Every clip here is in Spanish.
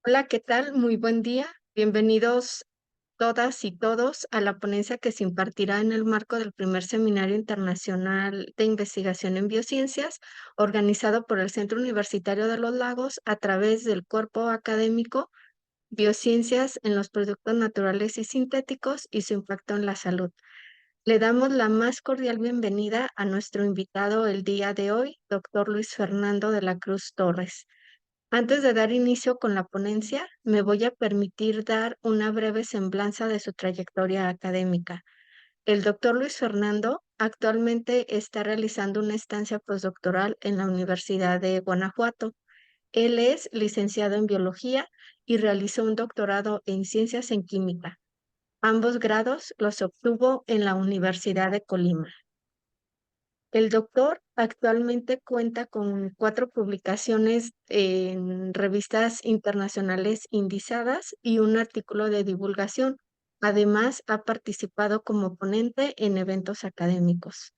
Hola, ¿qué tal? Muy buen día. Bienvenidos todas y todos a la ponencia que se impartirá en el marco del primer Seminario Internacional de Investigación en Biociencias, organizado por el Centro Universitario de los Lagos a través del cuerpo académico Biociencias en los Productos Naturales y Sintéticos y su impacto en la salud. Le damos la más cordial bienvenida a nuestro invitado el día de hoy, doctor Luis Fernando de la Cruz Torres. Antes de dar inicio con la ponencia, me voy a permitir dar una breve semblanza de su trayectoria académica. El doctor Luis Fernando actualmente está realizando una estancia postdoctoral en la Universidad de Guanajuato. Él es licenciado en biología y realizó un doctorado en ciencias en química. Ambos grados los obtuvo en la Universidad de Colima. El doctor actualmente cuenta con 4 publicaciones en revistas internacionales indizadas y un artículo de divulgación. Además, ha participado como ponente en eventos académicos.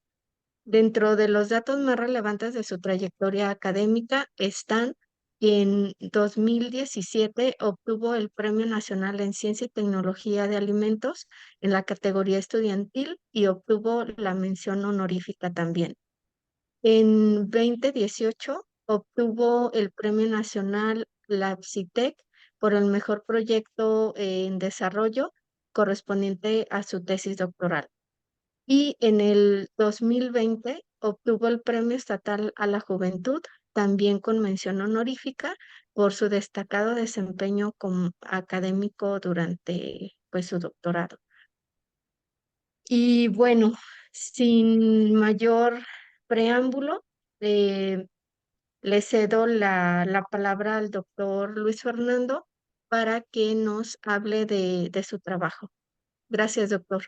Dentro de los datos más relevantes de su trayectoria académica están que en 2017 obtuvo el Premio Nacional en Ciencia y Tecnología de Alimentos en la categoría estudiantil y obtuvo la mención honorífica también. En 2018 obtuvo el Premio Nacional Labcitec por el mejor proyecto en desarrollo correspondiente a su tesis doctoral. Y en el 2020 obtuvo el Premio Estatal a la Juventud, también con mención honorífica, por su destacado desempeño como académico durante su doctorado. Y bueno, sin mayor preámbulo, eh, le cedo la palabra al doctor Luis Fernando para que nos hable de su trabajo. Gracias, doctor.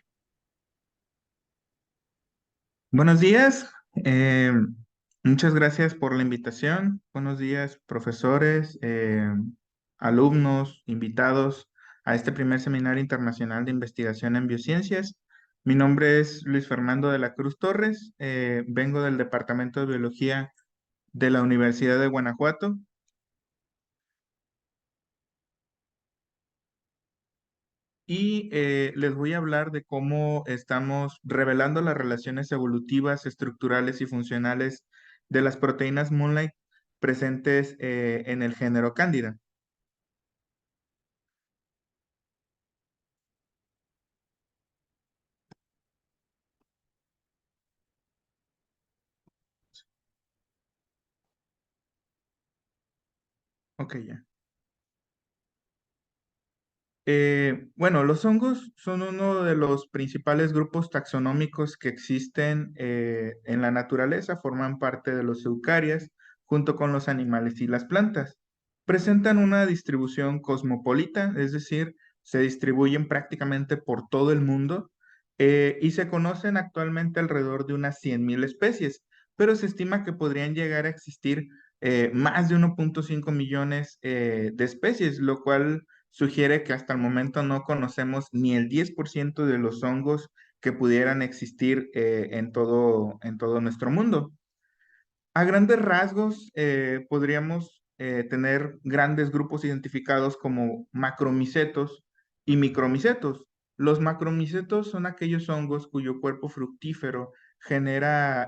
Buenos días, muchas gracias por la invitación. Buenos días, profesores, alumnos, invitados a este primer Seminario Internacional de Investigación en Biociencias. Mi nombre es Luis Fernando de la Cruz Torres, vengo del Departamento de Biología de la Universidad de Guanajuato. Y les voy a hablar de cómo estamos revelando las relaciones evolutivas, estructurales y funcionales de las proteínas Moonlight presentes en el género Cándida. Ok, ya. Bueno, los hongos son uno de los principales grupos taxonómicos que existen en la naturaleza, forman parte de los eucarias, junto con los animales y las plantas. Presentan una distribución cosmopolita, es decir, se distribuyen prácticamente por todo el mundo y se conocen actualmente alrededor de unas 100.000 especies, pero se estima que podrían llegar a existir más de 1.5 millones de especies, lo cual sugiere que hasta el momento no conocemos ni el 10% de los hongos que pudieran existir en todo nuestro mundo. A grandes rasgos, podríamos tener grandes grupos identificados como macromicetos y micromicetos. Los macromicetos son aquellos hongos cuyo cuerpo fructífero genera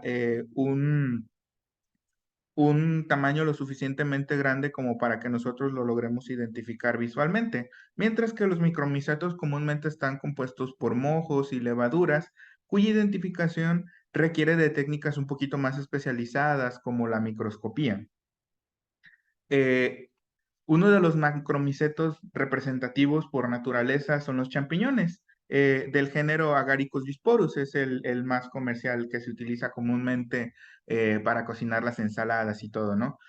un tamaño lo suficientemente grande como para que nosotros lo logremos identificar visualmente, mientras que los micromicetos comúnmente están compuestos por mojos y levaduras, cuya identificación requiere de técnicas un poquito más especializadas como la microscopía. Eh, Uno de los macromicetos representativos por naturaleza son los champiñones. Del género Agaricus bisporus es el más comercial que se utiliza comúnmente para cocinar las ensaladas y todo, ¿no?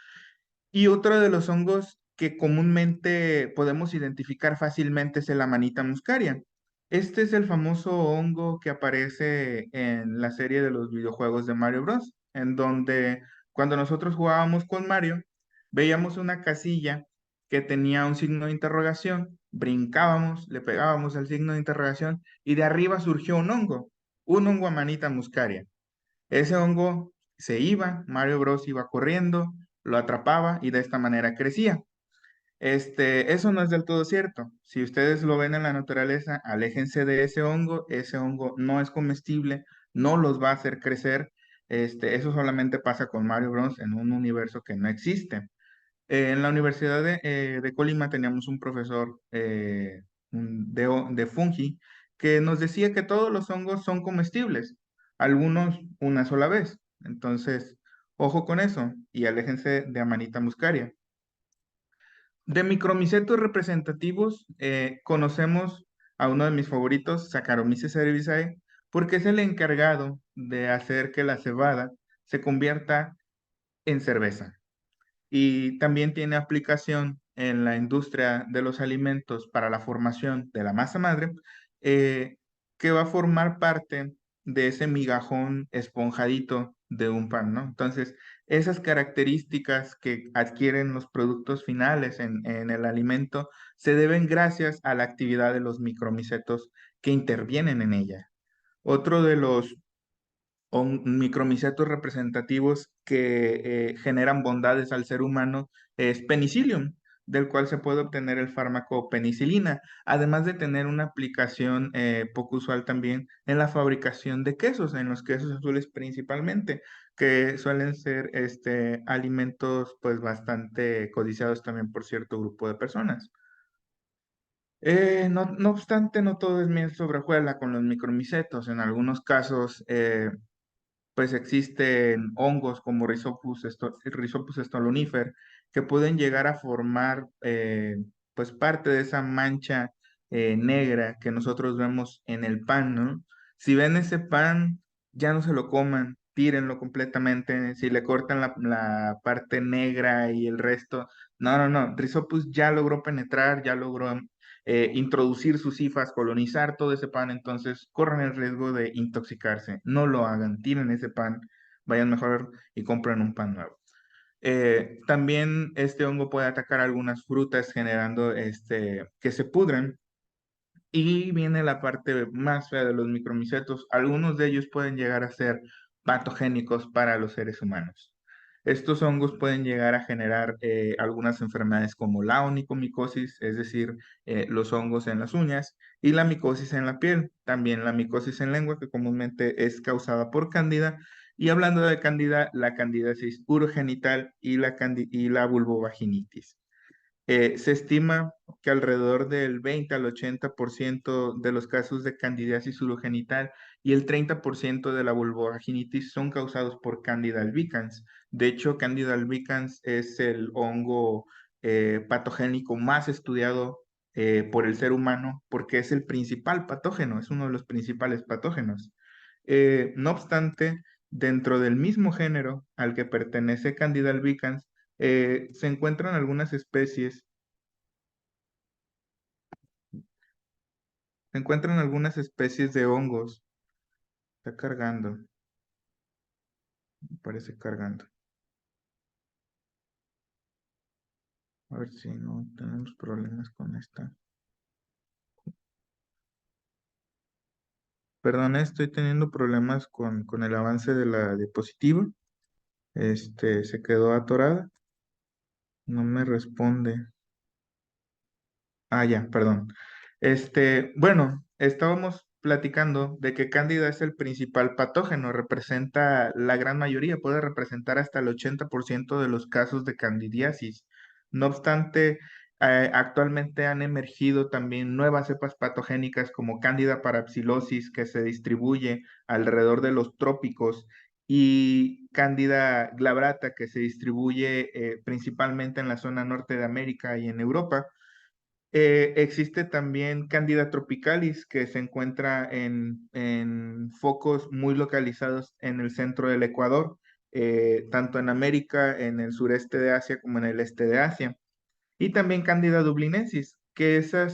Y otro de los hongos que comúnmente podemos identificar fácilmente es el Amanita muscaria. Este es el famoso hongo que aparece en la serie de los videojuegos de Mario Bros, en donde cuando nosotros jugábamos con Mario, veíamos una casilla que tenía un signo de interrogación, brincábamos, le pegábamos al signo de interrogación y de arriba surgió un hongo Amanita muscaria. Ese hongo se iba, Mario Bros iba corriendo, lo atrapaba y de esta manera crecía. Eso no es del todo cierto. Si ustedes lo ven en la naturaleza, aléjense de ese hongo no es comestible, no los va a hacer crecer. Eso solamente pasa con Mario Bros. En un universo que no existe. En la Universidad de Colima teníamos un profesor de fungi que nos decía que todos los hongos son comestibles, algunos una sola vez. Entonces, ojo con eso y aléjense de Amanita muscaria. De micromicetos representativos, conocemos a uno de mis favoritos, Saccharomyces cerevisiae, porque es el encargado de hacer que la cebada se convierta en cerveza. Y también tiene aplicación en la industria de los alimentos para la formación de la masa madre, eh, que va a formar parte de ese migajón esponjadito de un pan, ¿no? Entonces, esas características que adquieren los productos finales en el alimento se deben gracias a la actividad de los micromicetos que intervienen en ella. Otro de los micromicetos representativos que generan bondades al ser humano es penicillium, del cual se puede obtener el fármaco penicilina, además de tener una aplicación poco usual también en la fabricación de quesos, en los quesos azules principalmente, que suelen ser alimentos pues bastante codiciados también por cierto grupo de personas. No obstante, no todo es miel sobre hojuela con los micromicetos. En algunos casos, pues existen hongos como Rhizopus stolonifer que pueden llegar a formar pues parte de esa mancha negra que nosotros vemos en el pan, ¿no? Si ven ese pan, ya no se lo coman, tírenlo completamente. Si le cortan la parte negra y el resto, no, no, no. Rhizopus ya logró penetrar, ya logró introducir sus hifas, colonizar todo ese pan, entonces corren el riesgo de intoxicarse. No lo hagan, tiren ese pan, vayan mejor y compren un pan nuevo. También este hongo puede atacar algunas frutas generando que se pudren. Y viene la parte más fea de los micromicetos. Algunos de ellos pueden llegar a ser patogénicos para los seres humanos. Estos hongos pueden llegar a generar algunas enfermedades como la onicomicosis, es decir, los hongos en las uñas, y la micosis en la piel, también la micosis en lengua, que comúnmente es causada por cándida. Y hablando de cándida, la candidiasis urogenital y la vulvovaginitis. Se estima que alrededor del 20 al 80% de los casos de candidiasis urogenital y el 30% de la vulvovaginitis son causados por Candida albicans. De hecho, Candida albicans es el hongo patogénico más estudiado por el ser humano porque es el principal patógeno, es uno de los principales patógenos. No obstante, dentro del mismo género al que pertenece Candida albicans, se encuentran algunas especies, se encuentran algunas especies de hongos. Está cargando, me parece cargando. A ver si no tenemos problemas con esta. Perdón, estoy teniendo problemas con el avance de la diapositiva. Se quedó atorada, no me responde. Ah, ya, perdón. Bueno, estábamos platicando de que Cándida es el principal patógeno, representa la gran mayoría, puede representar hasta el 80% de los casos de candidiasis. No obstante, actualmente han emergido también nuevas cepas patogénicas como Candida parapsilosis, que se distribuye alrededor de los trópicos, y Candida glabrata, que se distribuye principalmente en la zona norte de América y en Europa. Existe también Candida tropicalis, que se encuentra en focos muy localizados en el centro del Ecuador, tanto en América, en el sureste de Asia, como en el este de Asia. Y también Candida dublinensis, que esa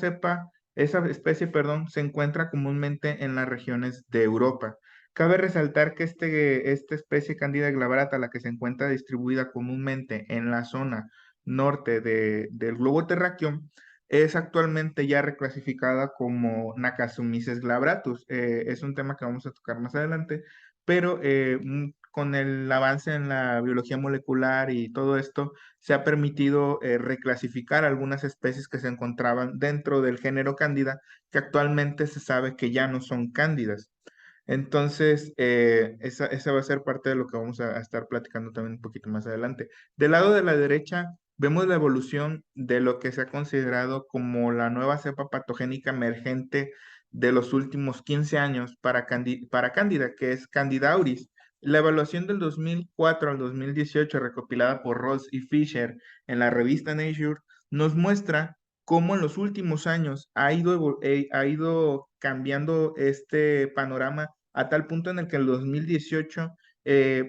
especie, perdón, se encuentra comúnmente en las regiones de Europa. Cabe resaltar que esta especie Candida glabrata, la que se encuentra distribuida comúnmente en la zona norte del globo terráqueo, es actualmente ya reclasificada como Nacasomyces glabratus. Es un tema que vamos a tocar más adelante, pero con el avance en la biología molecular y todo esto, se ha permitido reclasificar algunas especies que se encontraban dentro del género Cándida, que actualmente se sabe que ya no son cándidas. Entonces, esa va a ser parte de lo que vamos a estar platicando también un poquito más adelante. Del lado de la derecha, vemos la evolución de lo que se ha considerado como la nueva cepa patogénica emergente de los últimos 15 años para Cándida, que es Candida auris. La evaluación del 2004 al 2018, recopilada por Ross y Fisher en la revista Nature, nos muestra cómo en los últimos años ha ido cambiando este panorama a tal punto en el que en el 2018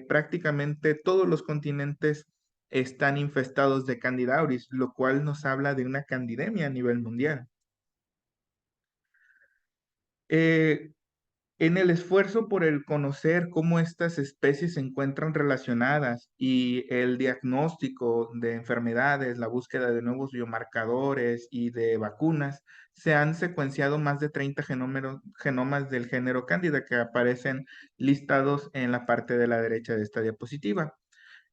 prácticamente todos los continentes están infestados de Candida auris, lo cual nos habla de una candidemia a nivel mundial. Eh, En el esfuerzo por el conocer cómo estas especies se encuentran relacionadas y el diagnóstico de enfermedades, la búsqueda de nuevos biomarcadores y de vacunas, se han secuenciado más de 30 genomas del género Cándida que aparecen listados en la parte de la derecha de esta diapositiva.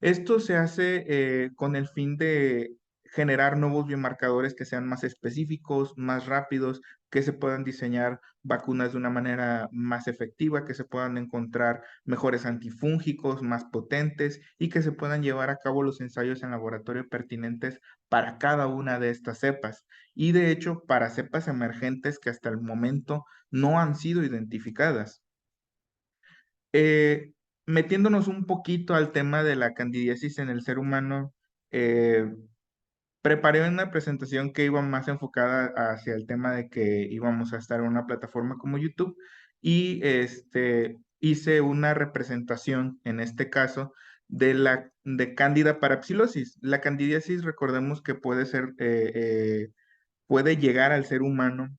Esto se hace con el fin de generar nuevos biomarcadores que sean más específicos, más rápidos, que se puedan diseñar vacunas de una manera más efectiva, que se puedan encontrar mejores antifúngicos, más potentes y que se puedan llevar a cabo los ensayos en laboratorio pertinentes para cada una de estas cepas. Y de hecho, para cepas emergentes que hasta el momento no han sido identificadas. Eh, Metiéndonos un poquito al tema de la candidiasis en el ser humano, eh, preparé una presentación que iba más enfocada hacia el tema de que íbamos a estar en una plataforma como YouTube y hice una representación, en este caso, de Candida parapsilosis. La candidiasis, recordemos que puede llegar al ser humano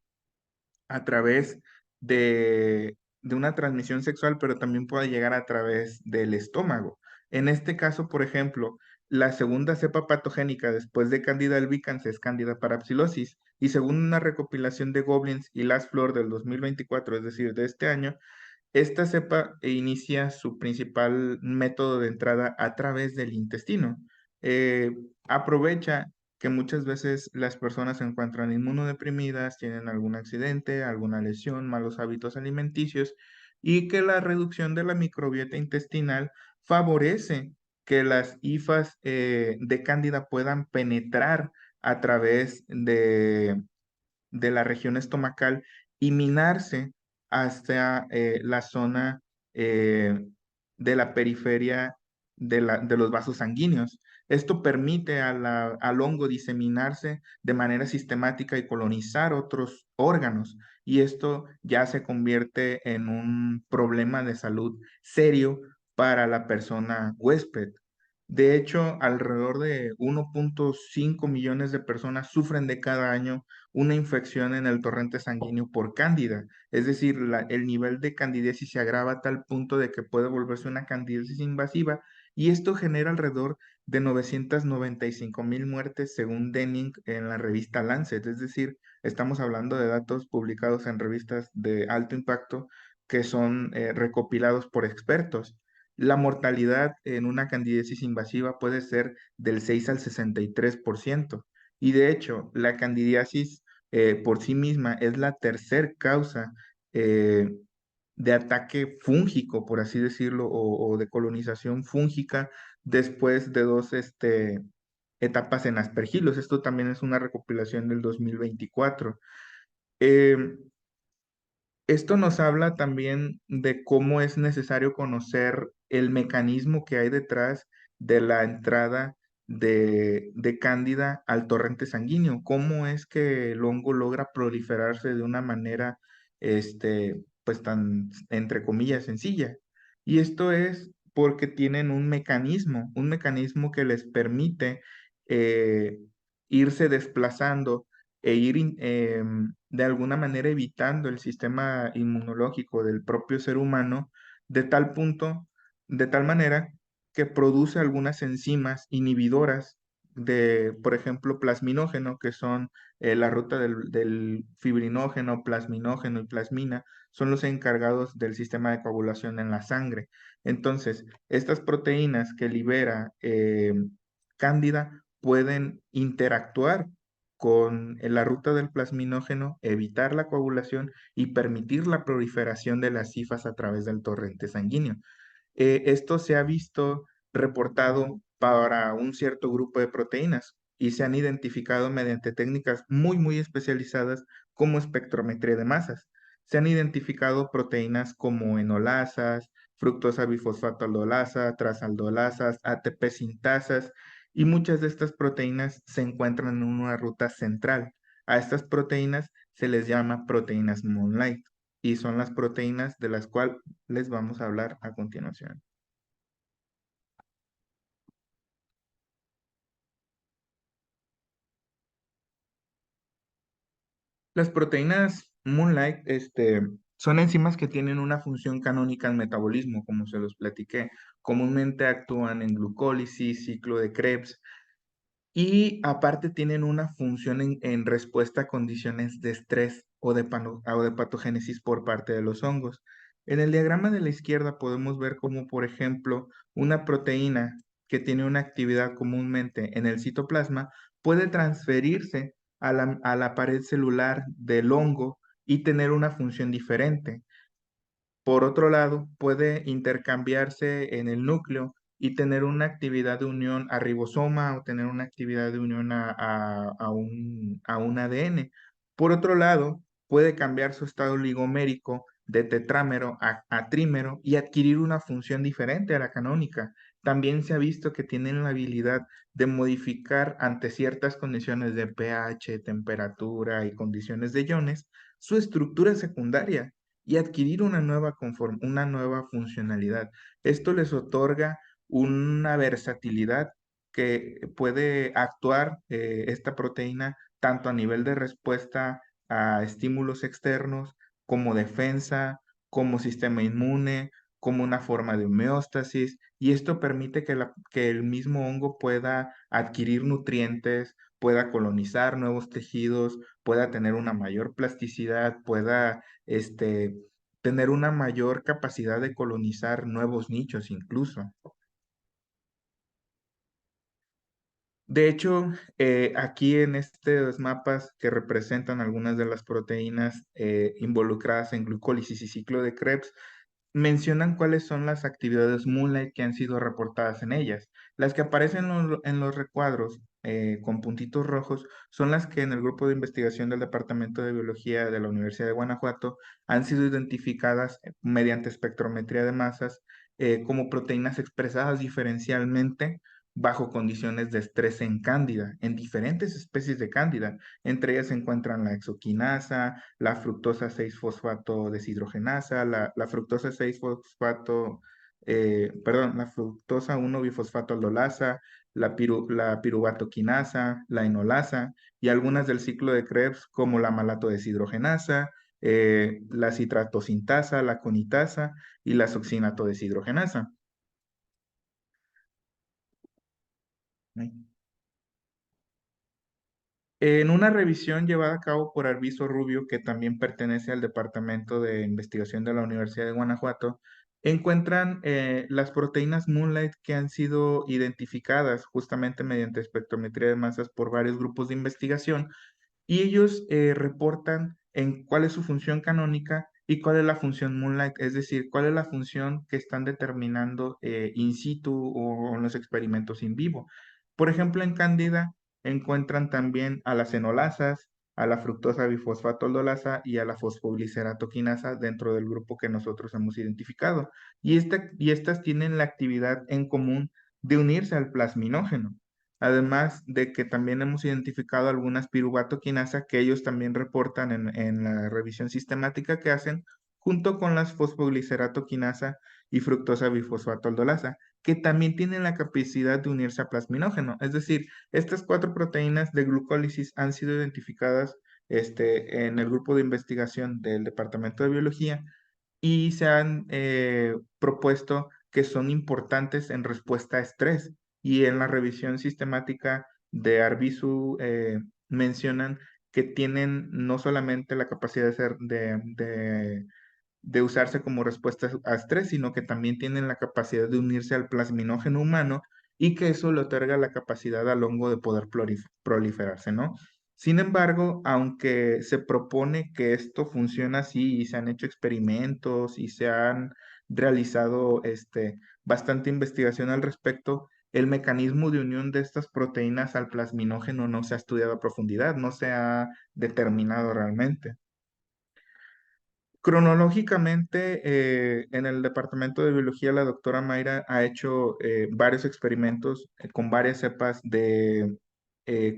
a través de una transmisión sexual, pero también puede llegar a través del estómago. En este caso, por ejemplo, la segunda cepa patogénica después de Candida albicans es Candida parapsilosis, y según una recopilación de Goblins y Las Flor del 2024, es decir, de este año, esta cepa inicia su principal método de entrada a través del intestino. Eh, Aprovecha que muchas veces las personas se encuentran inmunodeprimidas, tienen algún accidente, alguna lesión, malos hábitos alimenticios y que la reducción de la microbiota intestinal favorece que las hifas de cándida puedan penetrar a través de la región estomacal y minarse hasta la zona eh, de la periferia de los vasos sanguíneos. Esto permite al hongo diseminarse de manera sistemática y colonizar otros órganos, y esto ya se convierte en un problema de salud serio para la persona huésped. De hecho, alrededor de 1.5 millones de personas sufren de cada año una infección en el torrente sanguíneo por cándida. Es decir, el nivel de candidiasis se agrava a tal punto de que puede volverse una candidiasis invasiva y esto genera alrededor de 995,000 muertes según Denning en la revista Lancet. Es decir, estamos hablando de datos publicados en revistas de alto impacto que son recopilados por expertos. La mortalidad en una candidiasis invasiva puede ser del 6 al 63%. Y de hecho, la candidiasis por sí misma es la tercer causa eh, de ataque fúngico, por así decirlo, o de colonización fúngica después de dos etapas en aspergilos. Esto también es una recopilación del 2024. Eh, Esto nos habla también de cómo es necesario conocer el mecanismo que hay detrás de la entrada de Cándida al torrente sanguíneo, cómo es que el hongo logra proliferarse de una manera, pues tan, entre comillas, sencilla. Y esto es porque tienen un mecanismo que les permite eh, irse desplazando e ir de alguna manera evitando el sistema inmunológico del propio ser humano de tal punto, de tal manera que produce algunas enzimas inhibidoras por ejemplo, plasminógeno, que son la ruta del fibrinógeno, plasminógeno y plasmina, son los encargados del sistema de coagulación en la sangre. Entonces, estas proteínas que libera Cándida pueden interactuar con la ruta del plasminógeno, evitar la coagulación y permitir la proliferación de las cifas a través del torrente sanguíneo. Esto se ha visto reportado para un cierto grupo de proteínas y se han identificado mediante técnicas muy especializadas como espectrometría de masas. Se han identificado proteínas como enolasas, fructosa bifosfato aldolasa, trasaldolasas, ATP sintasas, y muchas de estas proteínas se encuentran en una ruta central. A estas proteínas se les llama proteínas Moonlight y son las proteínas de las cuales les vamos a hablar a continuación. Las proteínas Moonlight, son enzimas que tienen una función canónica en metabolismo, como se los platiqué. Comúnmente actúan en glucólisis, ciclo de Krebs, y aparte tienen una función en respuesta a condiciones de estrés o de patogénesis por parte de los hongos. En el diagrama de la izquierda podemos ver cómo, por ejemplo, una proteína que tiene una actividad comúnmente en el citoplasma puede transferirse a la pared celular del hongo y tener una función diferente. Por otro lado, puede intercambiarse en el núcleo y tener una actividad de unión a ribosoma o tener una actividad de unión a un ADN. Por otro lado, puede cambiar su estado oligomérico de tetrámero a trímero y adquirir una función diferente a la canónica. También se ha visto que tienen la habilidad de modificar ante ciertas condiciones de pH, temperatura y condiciones de iones su estructura secundaria y adquirir una nueva funcionalidad. Esto les otorga una versatilidad que puede actuar esta proteína tanto a nivel de respuesta a estímulos externos, como defensa, como sistema inmune, como una forma de homeostasis, y esto permite que el mismo hongo pueda adquirir nutrientes, pueda colonizar nuevos tejidos, pueda tener una mayor plasticidad, pueda tener una mayor capacidad de colonizar nuevos nichos incluso. De hecho, aquí en estos mapas que representan algunas de las proteínas involucradas en glucólisis y ciclo de Krebs, mencionan cuáles son las actividades Moonlight que han sido reportadas en ellas. Las que aparecen en los recuadros con puntitos rojos son las que en el grupo de investigación del Departamento de Biología de la Universidad de Guanajuato han sido identificadas mediante espectrometría de masas como proteínas expresadas diferencialmente bajo condiciones de estrés en cándida, en diferentes especies de cándida. Entre ellas se encuentran la exoquinasa, la fructosa 6-fosfato deshidrogenasa, la fructosa 6-fosfato, perdón, la fructosa 1-bifosfato aldolasa, la piruvatoquinasa, la enolasa y algunas del ciclo de Krebs como la malato deshidrogenasa, la citratosintasa, la conitasa y la succinato deshidrogenasa. En una revisión llevada a cabo por Arvizo Rubio, que también pertenece al Departamento de Investigación de la Universidad de Guanajuato, encuentran las proteínas Moonlight que han sido identificadas justamente mediante espectrometría de masas por varios grupos de investigación y ellos reportan en cuál es su función canónica y cuál es la función Moonlight, es decir, cuál es la función que están determinando in situ o en los experimentos in vivo. Por ejemplo, en Cándida encuentran también a las enolasas, a la fructosa bifosfato aldolasa y a la fosfogliceratoquinasa dentro del grupo que nosotros hemos identificado. Y estas tienen la actividad en común de unirse al plasminógeno. Además de que también hemos identificado algunas piruvatoquinasa que ellos también reportan en la revisión sistemática que hacen, junto con las fosfogliceratoquinasa y fructosa bifosfato aldolasa, que también tienen la capacidad de unirse a plasminógeno. Es decir, estas cuatro proteínas de glucólisis han sido identificadas en el grupo de investigación del Departamento de Biología y se han propuesto que son importantes en respuesta a estrés. Y en la revisión sistemática de Arbizu mencionan que tienen no solamente la capacidad de usarse como respuesta a estrés, sino que también tienen la capacidad de unirse al plasminógeno humano y que eso le otorga la capacidad al hongo de poder proliferarse, ¿no? Sin embargo, aunque se propone que esto funciona así y se han hecho experimentos y se han realizado bastante investigación al respecto, el mecanismo de unión de estas proteínas al plasminógeno no se ha estudiado a profundidad, no se ha determinado realmente. Cronológicamente, en el departamento de biología, la doctora Mayra ha hecho varios experimentos con varias cepas de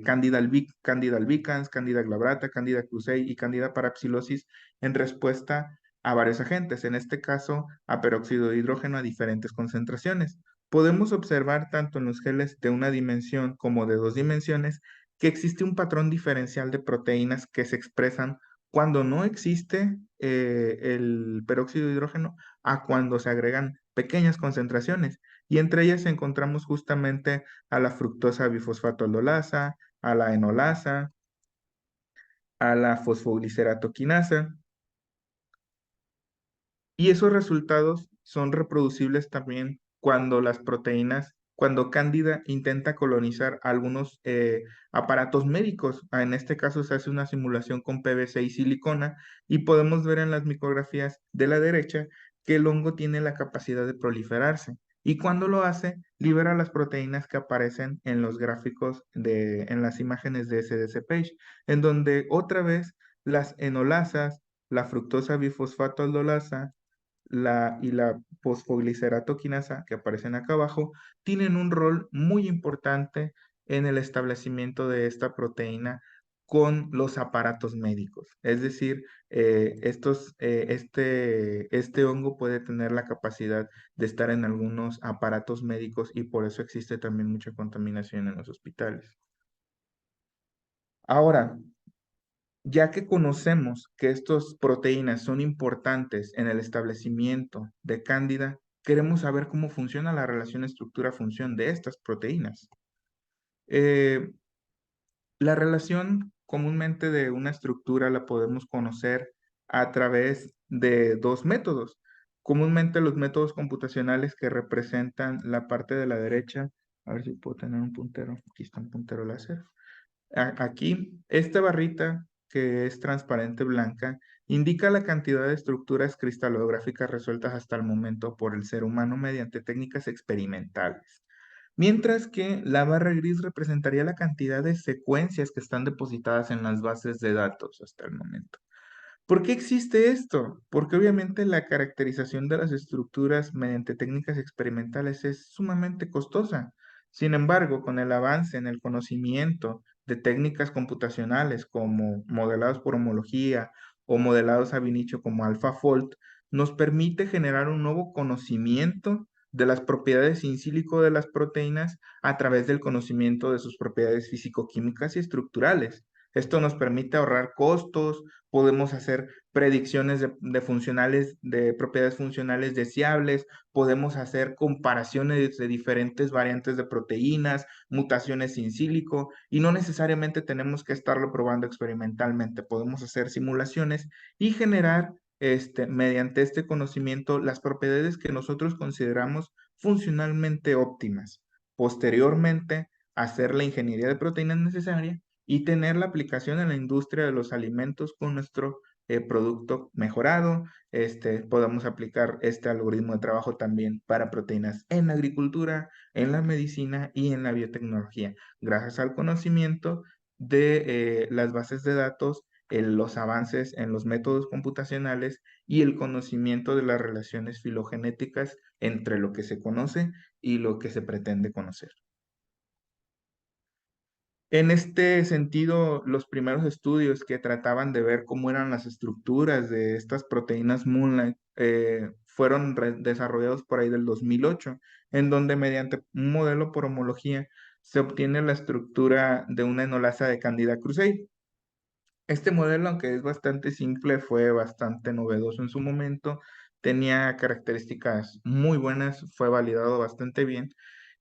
Candida albicans, Candida glabrata, Candida krusei y Candida parapsilosis en respuesta a varios agentes, en este caso a peróxido de hidrógeno a diferentes concentraciones. Podemos observar tanto en los geles de una dimensión como de dos dimensiones que existe un patrón diferencial de proteínas que se expresan cuando no existe el peróxido de hidrógeno a cuando se agregan pequeñas concentraciones. Y entre ellas encontramos justamente a la fructosa bifosfatololasa, a la enolasa, a la fosfogliceratoquinasa. Y esos resultados son reproducibles también cuando las proteínas, cuando Cándida intenta colonizar algunos aparatos médicos. En este caso se hace una simulación con PVC y silicona y podemos ver en las micrografías de la derecha que el hongo tiene la capacidad de proliferarse. Y cuando lo hace, libera las proteínas que aparecen en los gráficos en las imágenes de SDC Page, en donde otra vez las enolasas, la fructosa bifosfataldolasa, y la fosfogliceratoquinasa que aparecen acá abajo tienen un rol muy importante en el establecimiento de esta proteína con los aparatos médicos. Es decir, este hongo puede tener la capacidad de estar en algunos aparatos médicos y por eso existe también mucha contaminación en los hospitales. Ahora, ya que conocemos que estas proteínas son importantes en el establecimiento de Cándida, queremos saber cómo funciona la relación estructura-función de estas proteínas. Eh, la relación comúnmente de una estructura la podemos conocer a través de dos métodos. Comúnmente los métodos computacionales que representan la parte de la derecha, a ver si puedo tener un puntero, aquí está un puntero láser. Aquí, esta barrita que es transparente blanca indica la cantidad de estructuras cristalográficas resueltas hasta el momento por el ser humano mediante técnicas experimentales. Mientras que la barra gris representaría la cantidad de secuencias que están depositadas en las bases de datos hasta el momento. ¿Por qué existe esto? Porque obviamente la caracterización de las estructuras mediante técnicas experimentales es sumamente costosa. Sin embargo, con el avance en el conocimiento de técnicas computacionales como modelados por homología o modelados ab initio como AlphaFold, nos permite generar un nuevo conocimiento de las propiedades in silico de las proteínas a través del conocimiento de sus propiedades físico-químicas y estructurales. Esto nos permite ahorrar costos, podemos hacer predicciones de funcionales, de propiedades funcionales deseables, podemos hacer comparaciones de diferentes variantes de proteínas, mutaciones in silico, y no necesariamente tenemos que estarlo probando experimentalmente, podemos hacer simulaciones y generar mediante este conocimiento las propiedades que nosotros consideramos funcionalmente óptimas. Posteriormente, hacer la ingeniería de proteínas necesaria y tener la aplicación en la industria de los alimentos con nuestro producto mejorado. Podemos aplicar este algoritmo de trabajo también para proteínas en la agricultura, en la medicina y en la biotecnología, gracias al conocimiento de las bases de datos, los avances en los métodos computacionales y el conocimiento de las relaciones filogenéticas entre lo que se conoce y lo que se pretende conocer. En este sentido, los primeros estudios que trataban de ver cómo eran las estructuras de estas proteínas Moonlight fueron desarrollados por ahí del 2008, en donde mediante un modelo por homología se obtiene la estructura de una enolasa de Candida krusei. Este modelo, aunque es bastante simple, fue bastante novedoso en su momento, tenía características muy buenas, fue validado bastante bien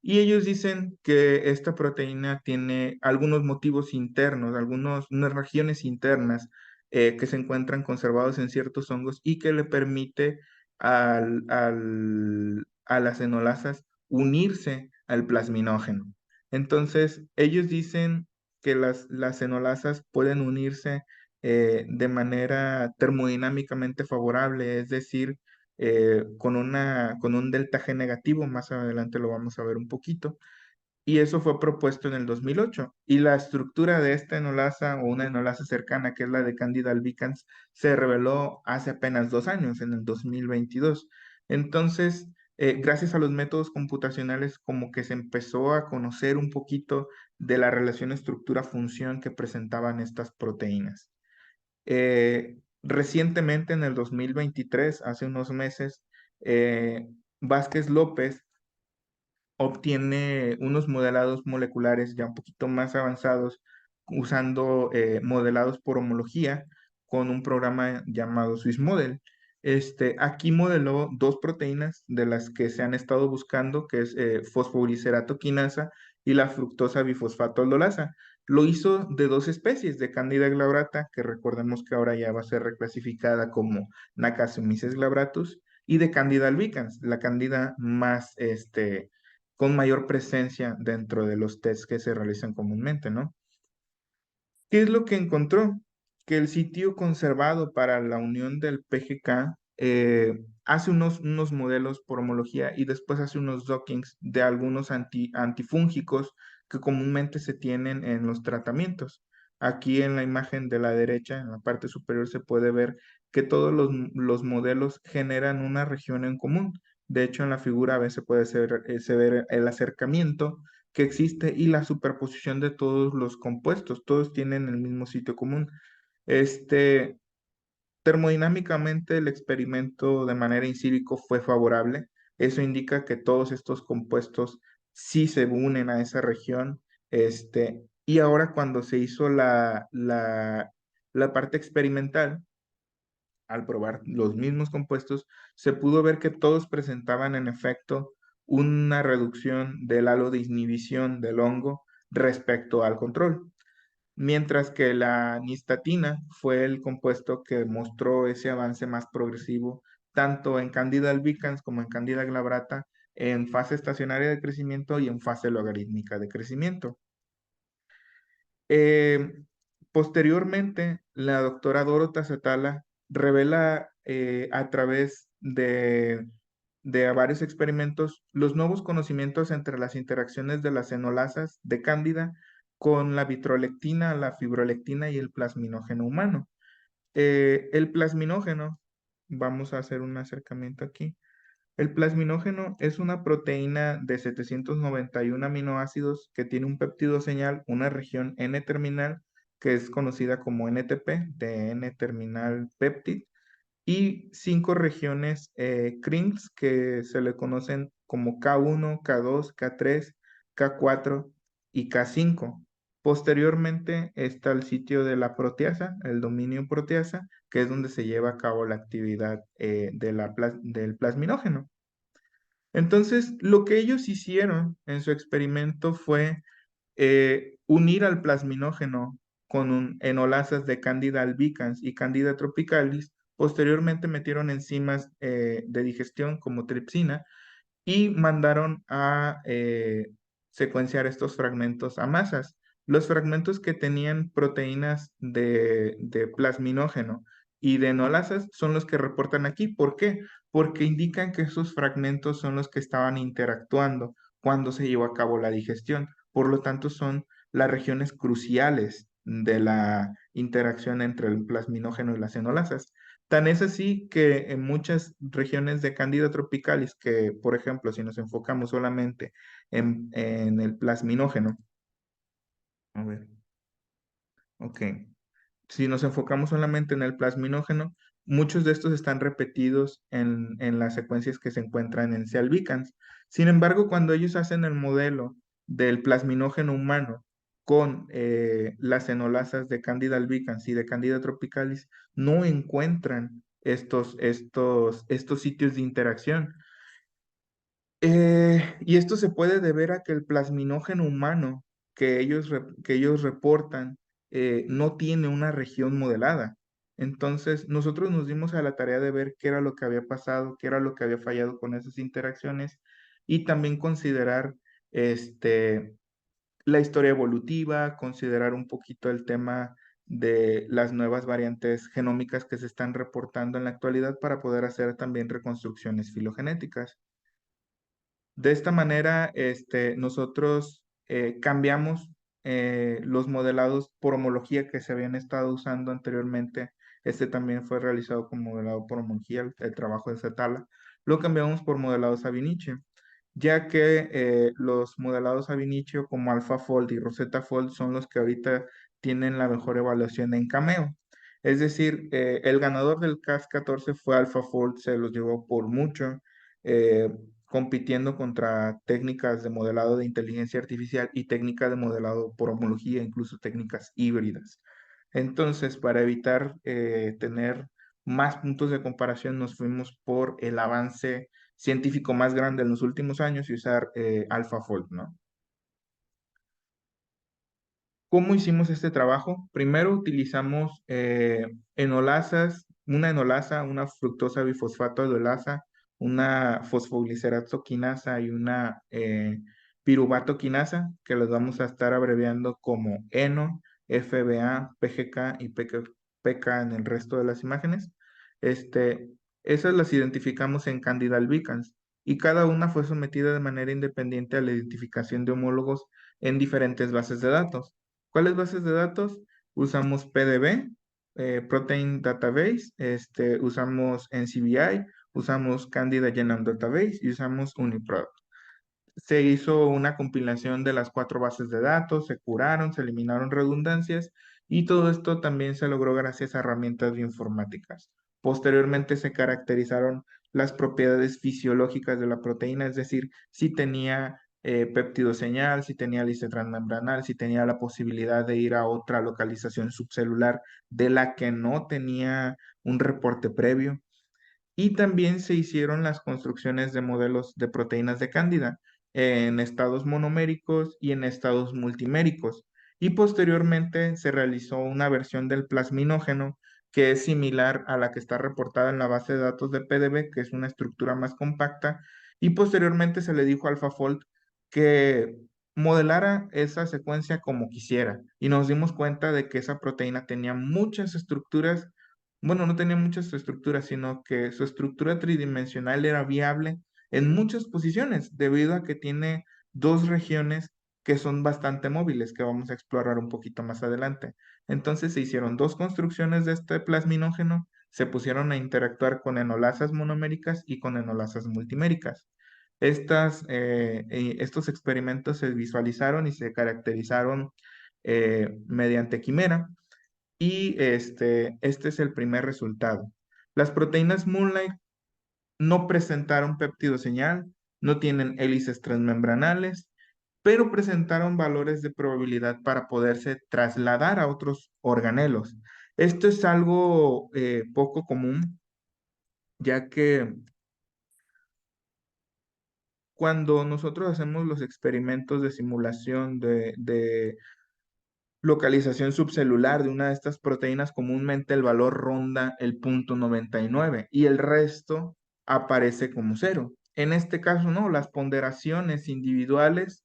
Y ellos dicen que esta proteína tiene algunos motivos internos, unas regiones internas que se encuentran conservados en ciertos hongos y que le permite a las enolasas unirse al plasminógeno. Entonces, ellos dicen que las enolasas pueden unirse de manera termodinámicamente favorable, es decir, con un delta G negativo, más adelante lo vamos a ver un poquito, y eso fue propuesto en el 2008. Y la estructura de esta enolasa o una enolasa cercana, que es la de Candida albicans, se reveló hace apenas 2 años, en el 2022. Entonces, gracias a los métodos computacionales, como que se empezó a conocer un poquito de la relación estructura-función que presentaban estas proteínas. Recientemente, en el 2023, hace unos meses, Vázquez López obtiene unos modelados moleculares ya un poquito más avanzados usando modelados por homología con un programa llamado Swiss Model. Aquí modeló dos proteínas de las que se han estado buscando, que es fosfogliceratoquinasa quinasa y la fructosa bifosfato aldolasa. Lo hizo de dos especies, de Candida glabrata, que recordemos que ahora ya va a ser reclasificada como Nacasomyces glabratus, y de Candida albicans, la Candida más con mayor presencia dentro de los tests que se realizan comúnmente, ¿no? ¿Qué es lo que encontró? Que el sitio conservado para la unión del PGK hace unos modelos por homología y después hace unos dockings de algunos antifúngicos que comúnmente se tienen en los tratamientos. Aquí en la imagen de la derecha, en la parte superior, se puede ver que todos los modelos generan una región en común. De hecho, en la figura a veces puede se ver el acercamiento que existe y la superposición de todos los compuestos, todos tienen el mismo sitio común. Este, Termodinámicamente el experimento de manera in silico fue favorable. Eso indica que todos estos compuestos sí se unen a esa región. Y ahora cuando se hizo la parte experimental, al probar los mismos compuestos, se pudo ver que todos presentaban en efecto una reducción del halo de inhibición del hongo respecto al control, mientras que la nistatina fue el compuesto que mostró ese avance más progresivo tanto en Candida albicans como en Candida glabrata en fase estacionaria de crecimiento y en fase logarítmica de crecimiento. Eh, Posteriormente, la doctora Dorota Zatala revela a través de varios experimentos los nuevos conocimientos entre las interacciones de las enolasas de Cándida con la vitrolectina, la fibrolectina y el plasminógeno humano. El plasminógeno, vamos a hacer un acercamiento aquí. El plasminógeno es una proteína de 791 aminoácidos que tiene un péptido señal, una región N-terminal, que es conocida como NTP, de N-terminal péptid, y 5 regiones CRINGS que se le conocen como K1, K2, K3, K4 y K5. Posteriormente está el sitio de la proteasa, el dominio proteasa, que es donde se lleva a cabo la actividad del plasminógeno. Entonces, lo que ellos hicieron en su experimento fue unir al plasminógeno con enolasas de Candida albicans y Candida tropicalis. Posteriormente metieron enzimas de digestión como tripsina y mandaron a secuenciar estos fragmentos a masas. Los fragmentos que tenían proteínas de plasminógeno y de enolasas son los que reportan aquí. ¿Por qué? Porque indican que esos fragmentos son los que estaban interactuando cuando se llevó a cabo la digestión. Por lo tanto, son las regiones cruciales de la interacción entre el plasminógeno y las enolasas. Tan es así que en muchas regiones de Candida tropicalis, que por ejemplo, si nos enfocamos solamente en el plasminógeno, a ver, ok, si nos enfocamos solamente en el plasminógeno, muchos de estos están repetidos en las secuencias que se encuentran en C. albicans. Sin embargo, cuando ellos hacen el modelo del plasminógeno humano con las enolasas de Candida albicans y de Candida tropicalis, no encuentran estos sitios de interacción. Y esto se puede deber a que el plasminógeno humano que ellos reportan no tiene una región modelada. Entonces, nosotros nos dimos a la tarea de ver qué era lo que había pasado, qué era lo que había fallado con esas interacciones y también considerar este, la historia evolutiva, considerar un poquito el tema de las nuevas variantes genómicas que se están reportando en la actualidad para poder hacer también reconstrucciones filogenéticas. De esta manera, nosotros cambiamos los modelados por homología que se habían estado usando anteriormente. Este también fue realizado como modelado por homología, el trabajo de Zetala. Lo cambiamos por modelados ab initio, ya que los modelados ab initio como AlphaFold y Rosetta Fold son los que ahorita tienen la mejor evaluación en Cameo. Es decir, el ganador del CAS 14 fue AlphaFold, se los llevó por mucho. eh, Compitiendo contra técnicas de modelado de inteligencia artificial y técnicas de modelado por homología, incluso técnicas híbridas. Entonces, para evitar tener más puntos de comparación, nos fuimos por el avance científico más grande en los últimos años y usar AlphaFold, ¿no? ¿Cómo hicimos este trabajo? Primero utilizamos enolasas, una enolasa, una fructosa bifosfato aldolasa, una fosfogliceratosa quinasa y una piruvato quinasa, que las vamos a estar abreviando como ENO, FBA, PGK y PK en el resto de las imágenes. Este, Esas las identificamos en Candida albicans y cada una fue sometida de manera independiente a la identificación de homólogos en diferentes bases de datos. ¿Cuáles bases de datos? Usamos PDB, Protein Database, usamos NCBI, usamos Candida Genome Database y usamos UniProt. Se hizo una compilación de las 4 bases de datos, se curaron, se eliminaron redundancias y todo esto también se logró gracias a herramientas bioinformáticas. Posteriormente se caracterizaron las propiedades fisiológicas de la proteína, es decir, si tenía péptido señal, si tenía hélice transmembranal, si tenía la posibilidad de ir a otra localización subcelular de la que no tenía un reporte previo. Y también se hicieron las construcciones de modelos de proteínas de Cándida en estados monoméricos y en estados multiméricos. Y posteriormente se realizó una versión del plasminógeno que es similar a la que está reportada en la base de datos de PDB, que es una estructura más compacta. Y posteriormente se le dijo a AlphaFold que modelara esa secuencia como quisiera. Y nos dimos cuenta de que esa proteína tenía muchas estructuras, bueno, no tenía muchas estructuras, sino que su estructura tridimensional era viable en muchas posiciones, debido a que tiene 2 regiones que son bastante móviles, que vamos a explorar un poquito más adelante. Entonces se hicieron 2 construcciones de este plasminógeno, se pusieron a interactuar con enolasas monoméricas y con enolasas multiméricas. Estos experimentos se visualizaron y se caracterizaron mediante quimera. Y este es el primer resultado. Las proteínas Moonlight no presentaron péptido señal, no tienen hélices transmembranales, pero presentaron valores de probabilidad para poderse trasladar a otros organelos. Esto es algo poco común, ya que cuando nosotros hacemos los experimentos de simulación de localización subcelular de una de estas proteínas, comúnmente el valor ronda el punto 99 y el resto aparece como cero. En este caso, no, las ponderaciones individuales,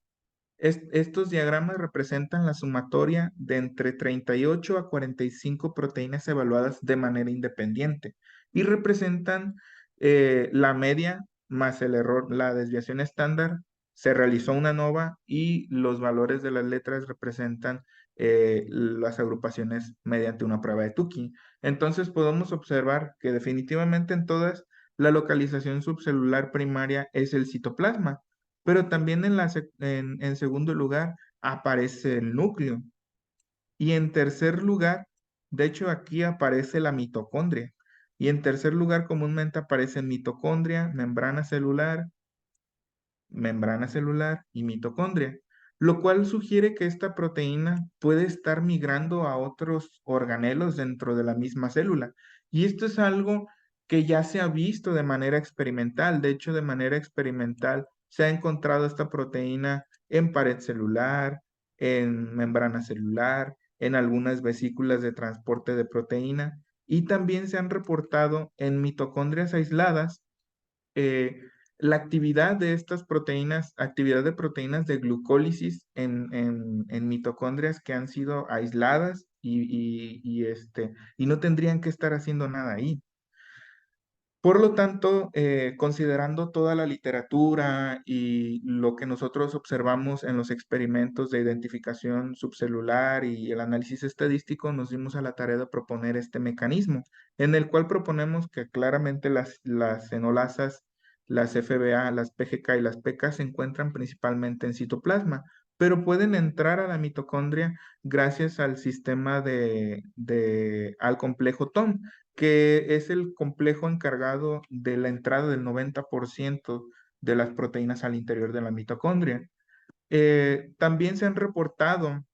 estos diagramas representan la sumatoria de entre 38 a 45 proteínas evaluadas de manera independiente y representan la media más el error, la desviación estándar. Se realizó una ANOVA y los valores de las letras representan las agrupaciones mediante una prueba de Tukey. Entonces podemos observar que definitivamente en todas la localización subcelular primaria es el citoplasma, pero también en segundo lugar aparece el núcleo. Y en tercer lugar, de hecho aquí aparece la mitocondria. Y en tercer lugar comúnmente aparecen mitocondria, membrana celular y mitocondria, lo cual sugiere que esta proteína puede estar migrando a otros organelos dentro de la misma célula. Y esto es algo que ya se ha visto de manera experimental. De hecho, de manera experimental se ha encontrado esta proteína en pared celular, en membrana celular, en algunas vesículas de transporte de proteína y también se han reportado en mitocondrias aisladas eh, la actividad de estas proteínas, actividad de proteínas de glucólisis en mitocondrias que han sido aisladas y no tendrían que estar haciendo nada ahí. Por lo tanto, considerando toda la literatura y lo que nosotros observamos en los experimentos de identificación subcelular y el análisis estadístico, nos dimos a la tarea de proponer este mecanismo, en el cual proponemos que claramente las enolasas, las FBA, las PGK y las PK se encuentran principalmente en citoplasma, pero pueden entrar a la mitocondria gracias al sistema al complejo TOM, que es el complejo encargado de la entrada del 90% de las proteínas al interior de la mitocondria. También se han reportado,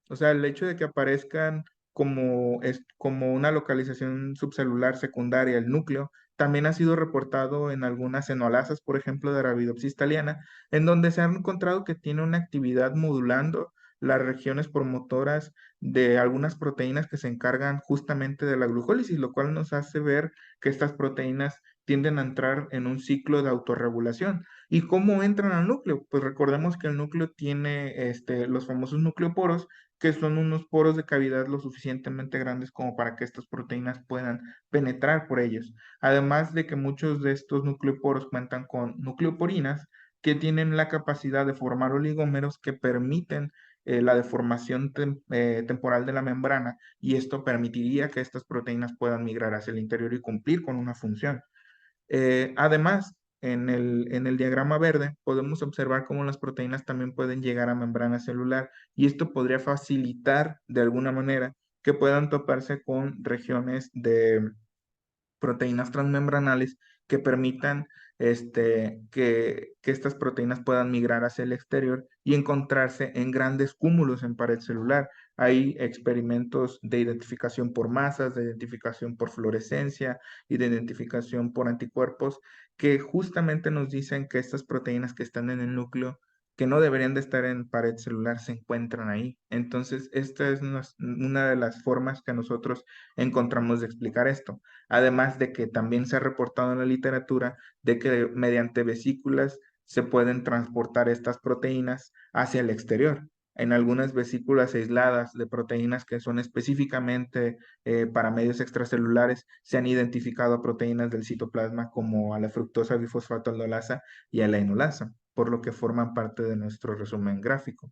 o sea, el hecho de que aparezcan como una localización subcelular secundaria, el núcleo, también ha sido reportado en algunas enolasas, por ejemplo, de Arabidopsis thaliana, en donde se ha encontrado que tiene una actividad modulando las regiones promotoras de algunas proteínas que se encargan justamente de la glucólisis, lo cual nos hace ver que estas proteínas tienden a entrar en un ciclo de autorregulación. ¿Y cómo entran al núcleo? Pues recordemos que el núcleo tiene los famosos nucleoporos, que son unos poros de cavidad lo suficientemente grandes como para que estas proteínas puedan penetrar por ellos. Además de que muchos de estos nucleoporos cuentan con nucleoporinas que tienen la capacidad de formar oligómeros que permiten la deformación temporal de la membrana y esto permitiría que estas proteínas puedan migrar hacia el interior y cumplir con una función. Además, en el diagrama verde podemos observar cómo las proteínas también pueden llegar a membrana celular y esto podría facilitar de alguna manera que puedan toparse con regiones de proteínas transmembranales que permitan que estas proteínas puedan migrar hacia el exterior y encontrarse en grandes cúmulos en pared celular. Hay experimentos de identificación por masas, de identificación por fluorescencia y de identificación por anticuerpos que justamente nos dicen que estas proteínas que están en el núcleo que no deberían de estar en pared celular se encuentran ahí. Entonces, esta es una de las formas que nosotros encontramos de explicar esto. Además de que también se ha reportado en la literatura de que mediante vesículas se pueden transportar estas proteínas hacia el exterior. En algunas vesículas aisladas de proteínas que son específicamente para medios extracelulares, se han identificado proteínas del citoplasma como a la fructosa bifosfataldolasa y a la enolasa, por lo que forman parte de nuestro resumen gráfico.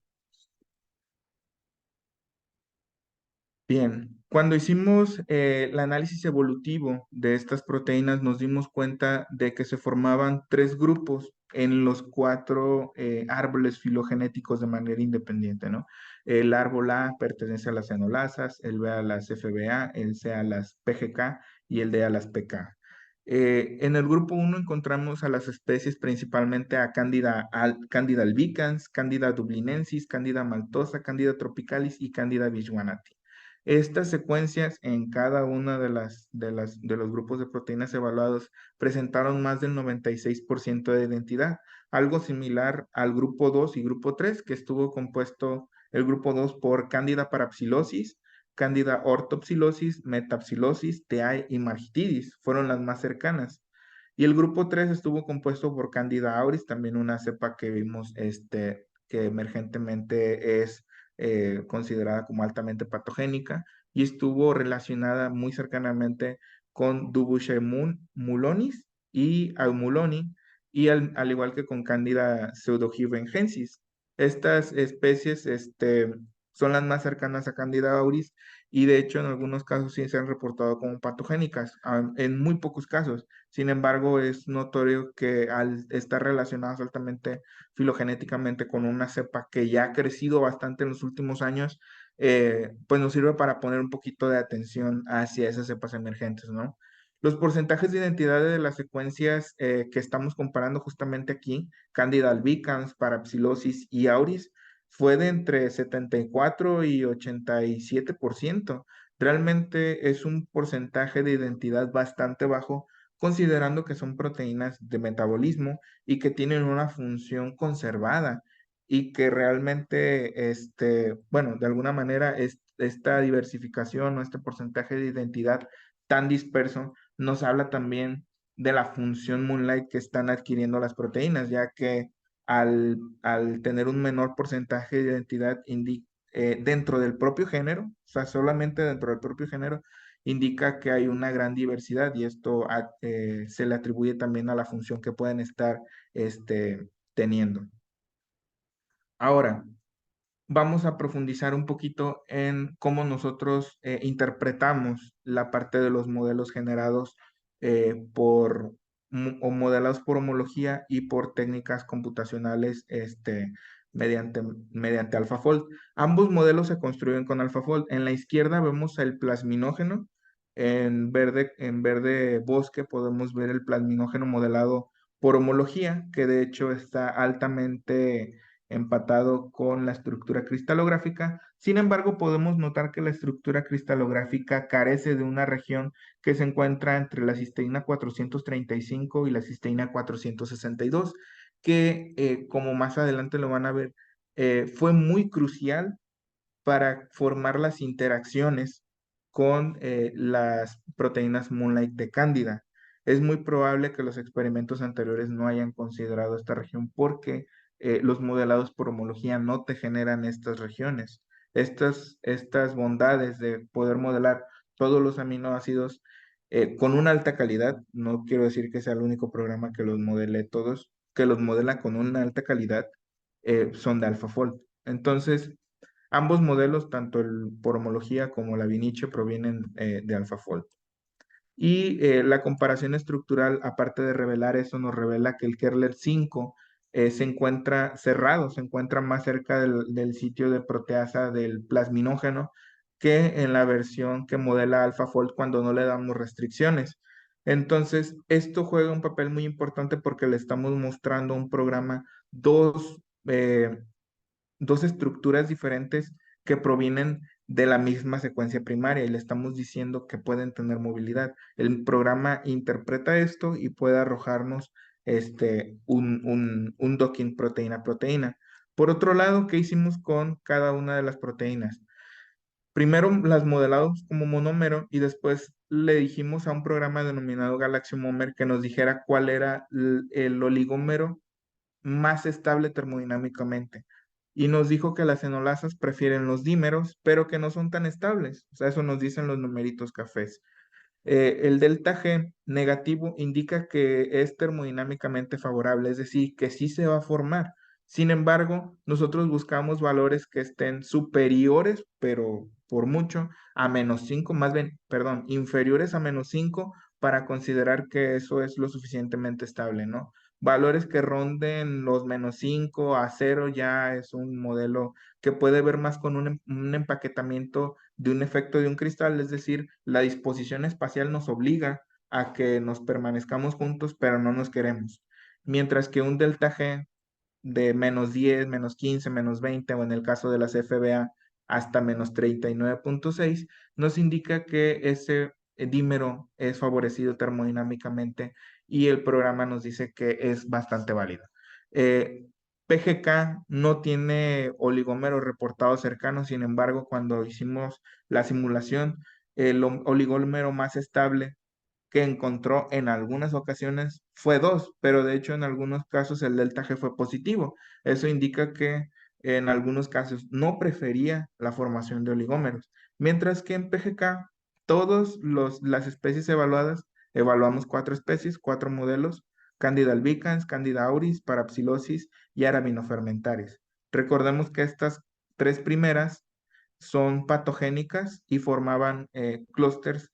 Bien, cuando hicimos el análisis evolutivo de estas proteínas, nos dimos cuenta de que se formaban tres grupos en los cuatro árboles filogenéticos de manera independiente, ¿no? El árbol A pertenece a las enolasas, el B a las FBA, el C a las PGK y el D a las PK. En el grupo 1 encontramos a las especies principalmente a Candida albicans, Candida dublinensis, Candida maltosa, Candida tropicalis y Candida visuanati. Estas secuencias en cada una de los grupos de proteínas evaluados presentaron más del 96% de identidad, algo similar al grupo 2 y grupo 3, que estuvo compuesto el grupo 2 por Candida parapsilosis, Candida orthopsilosis, metapsilosis, TEAE y margitidis, fueron las más cercanas. Y el grupo 3 estuvo compuesto por Candida auris, también una cepa que vimos que emergentemente es considerada como altamente patogénica y estuvo relacionada muy cercanamente con Dubushemun mulonis y Aumuloni, y al igual que con Candida pseudohybengensis. Estas especies son las más cercanas a Candida auris y de hecho en algunos casos sí se han reportado como patogénicas, en muy pocos casos. Sin embargo, es notorio que al estar relacionadas altamente filogenéticamente con una cepa que ya ha crecido bastante en los últimos años, pues nos sirve para poner un poquito de atención hacia esas cepas emergentes, ¿no? Los porcentajes de identidad de las secuencias que estamos comparando justamente aquí, Candida albicans, Parapsilosis y Auris, fue de entre 74 y 87%. Realmente es un porcentaje de identidad bastante bajo considerando que son proteínas de metabolismo y que tienen una función conservada y que realmente, bueno, de alguna manera esta diversificación o este porcentaje de identidad tan disperso nos habla también de la función Moonlight que están adquiriendo las proteínas, ya que al tener un menor porcentaje de identidad dentro del propio género, o sea, solamente dentro del propio género, indica que hay una gran diversidad y esto se le atribuye también a la función que pueden estar teniendo. Ahora, vamos a profundizar un poquito en cómo nosotros interpretamos la parte de los modelos generados o modelados por homología y por técnicas computacionales mediante, mediante AlphaFold. Ambos modelos se construyen con AlphaFold. En la izquierda vemos el plasminógeno. En verde bosque podemos ver el plasminógeno modelado por homología, que de hecho está altamente empatado con la estructura cristalográfica. Sin embargo, podemos notar que la estructura cristalográfica carece de una región que se encuentra entre la cisteína 435 y la cisteína 462, que como más adelante lo van a ver, fue muy crucial para formar las interacciones con las proteínas Moonlight de Cándida. Es muy probable que los experimentos anteriores no hayan considerado esta región porque los modelados por homología no te generan estas regiones. Estas bondades de poder modelar todos los aminoácidos con una alta calidad, no quiero decir que sea el único programa que los modele todos, que los modela con una alta calidad, son de AlphaFold. Entonces, ambos modelos, tanto el por homología como la Viniche, provienen de AlphaFold. Y la comparación estructural, aparte de revelar eso, nos revela que el Kerler 5 se encuentra cerrado, se encuentra más cerca del sitio de proteasa del plasminógeno que en la versión que modela AlphaFold cuando no le damos restricciones. Entonces, esto juega un papel muy importante porque le estamos mostrando a un programa eh, dos estructuras diferentes que provienen de la misma secuencia primaria y le estamos diciendo que pueden tener movilidad. El programa interpreta esto y puede arrojarnos un docking proteína-proteína. Por otro lado, ¿qué hicimos con cada una de las proteínas? Primero las modelamos como monómero y después le dijimos a un programa denominado Galaxiomomer que nos dijera cuál era el oligómero más estable termodinámicamente. Y nos dijo que las enolasas prefieren los dímeros, pero que no son tan estables. O sea, eso nos dicen los numeritos cafés. El delta G negativo indica que es termodinámicamente favorable, es decir, que sí se va a formar. Sin embargo, nosotros buscamos valores que estén superiores, pero por mucho, a -5, más bien, perdón, inferiores a -5 para considerar que eso es lo suficientemente estable, ¿no? Valores que ronden los -5 a 0 ya es un modelo que puede ver más con un empaquetamiento de un efecto de un cristal, es decir, la disposición espacial nos obliga a que nos permanezcamos juntos, pero no nos queremos. Mientras que un delta G de -10, -15, -20, o en el caso de las FBA, hasta -39.6, nos indica que ese dímero es favorecido termodinámicamente y el programa nos dice que es bastante válido. Eh, PGK no tiene oligómeros reportados cercanos, sin embargo, cuando hicimos la simulación, el oligómero más estable que encontró en algunas ocasiones fue 2, pero de hecho en algunos casos el delta G fue positivo. Eso indica que en algunos casos no prefería la formación de oligómeros, mientras que en PGK todas las especies evaluadas, evaluamos 4 especies, 4 modelos: Candida albicans, Candida auris, Parapsilosis y Arabinofermentaris. Recordemos que estas 3 primeras son patogénicas y formaban clústeres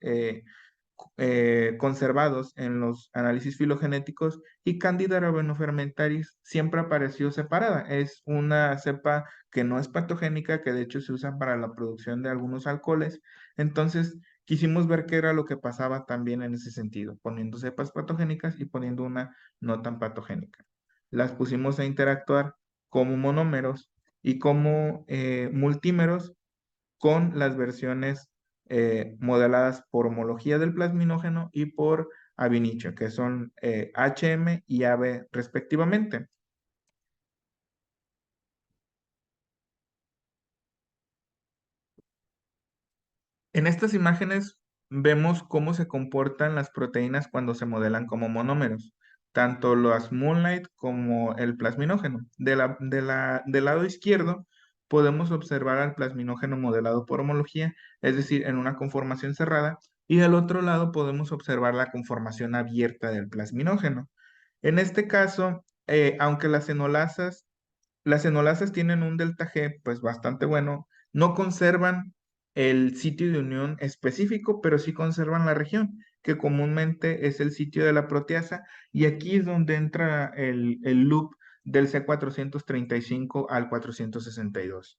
conservados en los análisis filogenéticos, y Candida fermentaris siempre apareció separada. Es una cepa que no es patogénica, que de hecho se usa para la producción de algunos alcoholes. Entonces, quisimos ver qué era lo que pasaba también en ese sentido, poniendo cepas patogénicas y poniendo una no tan patogénica. Las pusimos a interactuar como monómeros y como multímeros con las versiones modeladas por homología del plasminógeno y por ab initio, que son HM y AB respectivamente. En estas imágenes vemos cómo se comportan las proteínas cuando se modelan como monómeros, tanto las Moonlight como el plasminógeno. Del lado izquierdo podemos observar al plasminógeno modelado por homología, es decir, en una conformación cerrada, y del otro lado podemos observar la conformación abierta del plasminógeno. En este caso, aunque las enolasas tienen un delta G pues bastante bueno, no conservan el sitio de unión específico, pero sí conservan la región, que comúnmente es el sitio de la proteasa, y aquí es donde entra el loop del C435 al 462.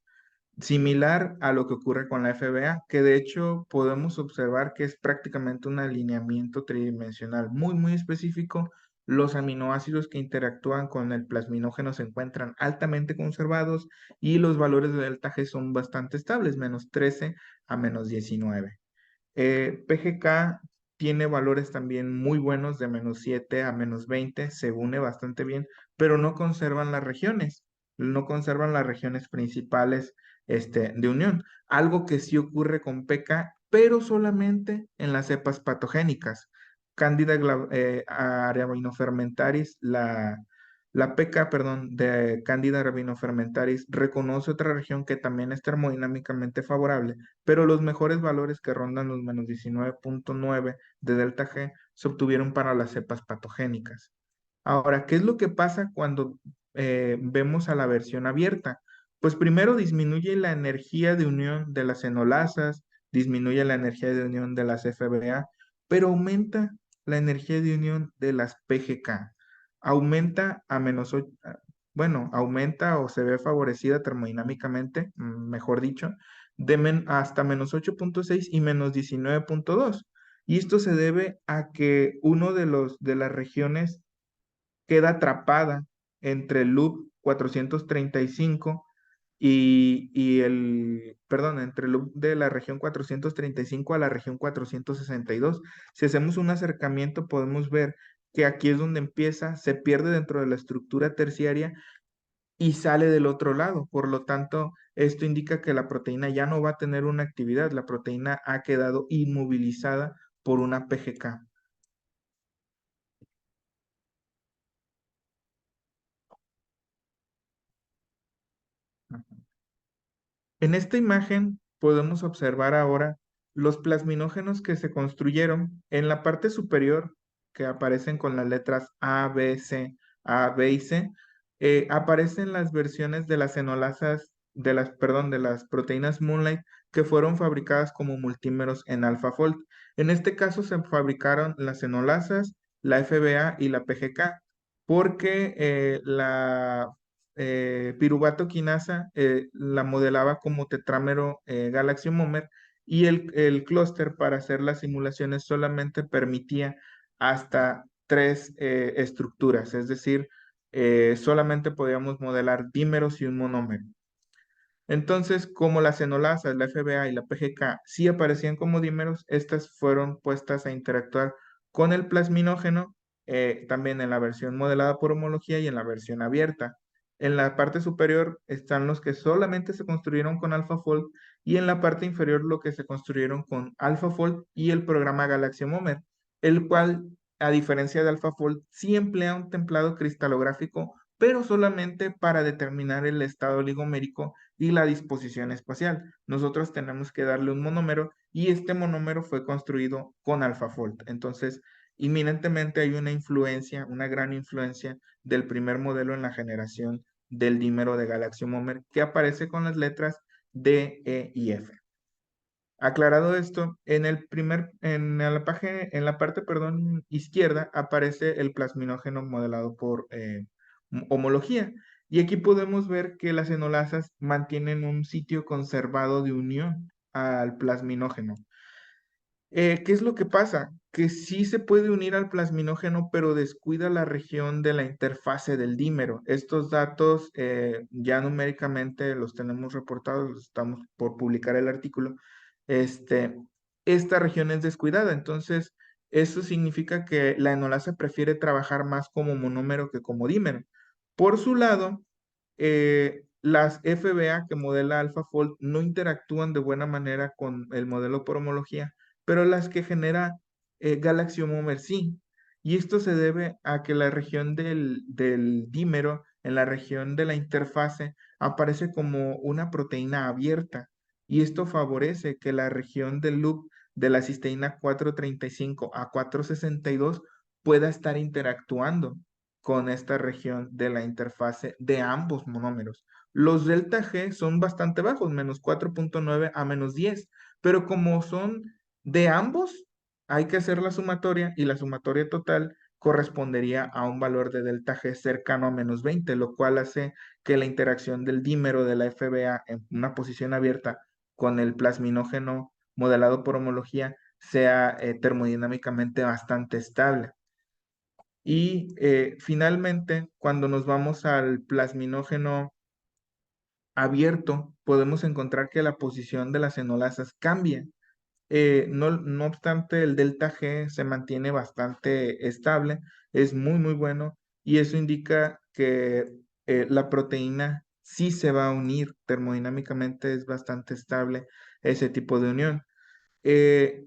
Similar a lo que ocurre con la FBA, que de hecho podemos observar que es prácticamente un alineamiento tridimensional muy específico. Los aminoácidos que interactúan con el plasminógeno se encuentran altamente conservados y los valores de delta G son bastante estables, -13 a -19. PGK tiene valores también muy buenos de -7 a -20, se une bastante bien, pero no conservan las regiones principales de unión. Algo que sí ocurre con PK, pero solamente en las cepas patogénicas. Candida aeruginofermentaris, la PK, perdón, de Candida aeruginofermentaris reconoce otra región que también es termodinámicamente favorable, pero los mejores valores que rondan los -19.9 de delta G se obtuvieron para las cepas patogénicas. Ahora, ¿qué es lo que pasa cuando vemos a la versión abierta? Pues primero disminuye la energía de unión de las enolasas, disminuye la energía de unión de las FBA, pero aumenta la energía de unión de las PGK. Aumenta a bueno, aumenta o se ve favorecida termodinámicamente, mejor dicho, hasta -8.6 y -19.2. Y esto se debe a que uno de las regiones queda atrapada entre el loop 435 perdón, entre el loop de la región 435 a la región 462. Si hacemos un acercamiento, podemos ver que aquí es donde empieza, se pierde dentro de la estructura terciaria y sale del otro lado. Por lo tanto, esto indica que la proteína ya no va a tener una actividad, la proteína ha quedado inmovilizada por una PGK. En esta imagen podemos observar ahora los plasminógenos que se construyeron en la parte superior, que aparecen con las letras A, B, C, A, B y C. Aparecen las versiones de las enolasas, perdón, de las proteínas Moonlight que fueron fabricadas como multímeros en AlphaFold. En este caso se fabricaron las enolasas, la FBA y la PGK, porque piruvato quinasa la modelaba como tetrámero galaxiomomer, y el clúster para hacer las simulaciones solamente permitía hasta tres estructuras, es decir, solamente podíamos modelar dímeros y un monómero. Entonces, como las enolasas, la FBA y la PGK sí aparecían como dímeros, estas fueron puestas a interactuar con el plasminógeno, también en la versión modelada por homología y en la versión abierta. En la parte superior están los que solamente se construyeron con AlphaFold, y en la parte inferior lo que se construyeron con AlphaFold y el programa Galaxiomomer, el cual, a diferencia de AlphaFold, sí emplea un templado cristalográfico, pero solamente para determinar el estado oligomérico y la disposición espacial. Nosotros tenemos que darle un monómero, y este monómero fue construido con AlphaFold. Entonces, inminentemente hay una influencia, una gran influencia del primer modelo en la generación del dímero de Galaxiomomer, que aparece con las letras D, E y F. Aclarado esto, en la parte, perdón, izquierda aparece el plasminógeno modelado por homología. Y aquí podemos ver que las enolasas mantienen un sitio conservado de unión al plasminógeno. ¿Qué es lo que pasa? Que sí se puede unir al plasminógeno, pero descuida la región de la interfase del dímero. Estos datos ya numéricamente los tenemos reportados, estamos por publicar el artículo. Este, esta región es descuidada, entonces Eso significa que la enolasa prefiere trabajar más como monómero que como dímero. Por su lado, las FBA que modela AlphaFold no interactúan de buena manera con el modelo por homología, pero las que genera Galaxy Homomer sí. Y esto se debe a que la región del dímero, en la región de la interfase, aparece como una proteína abierta. Y esto favorece que la región del loop de la cisteína 435 a 462 pueda estar interactuando con esta región de la interfase de ambos monómeros. Los delta G son bastante bajos, menos 4.9 a menos 10, pero como son de ambos, hay que hacer la sumatoria y la sumatoria total correspondería a un valor de delta G cercano a menos 20, lo cual hace que la interacción del dímero de la FBA en una posición abierta con el plasminógeno modelado por homología sea termodinámicamente bastante estable. Y finalmente, cuando nos vamos al plasminógeno abierto, podemos encontrar que la posición de las enolasas cambia. No obstante, el delta G se mantiene bastante estable, es muy, muy bueno, y eso indica que la proteína sí se va a unir termodinámicamente, es bastante estable ese tipo de unión. Eh,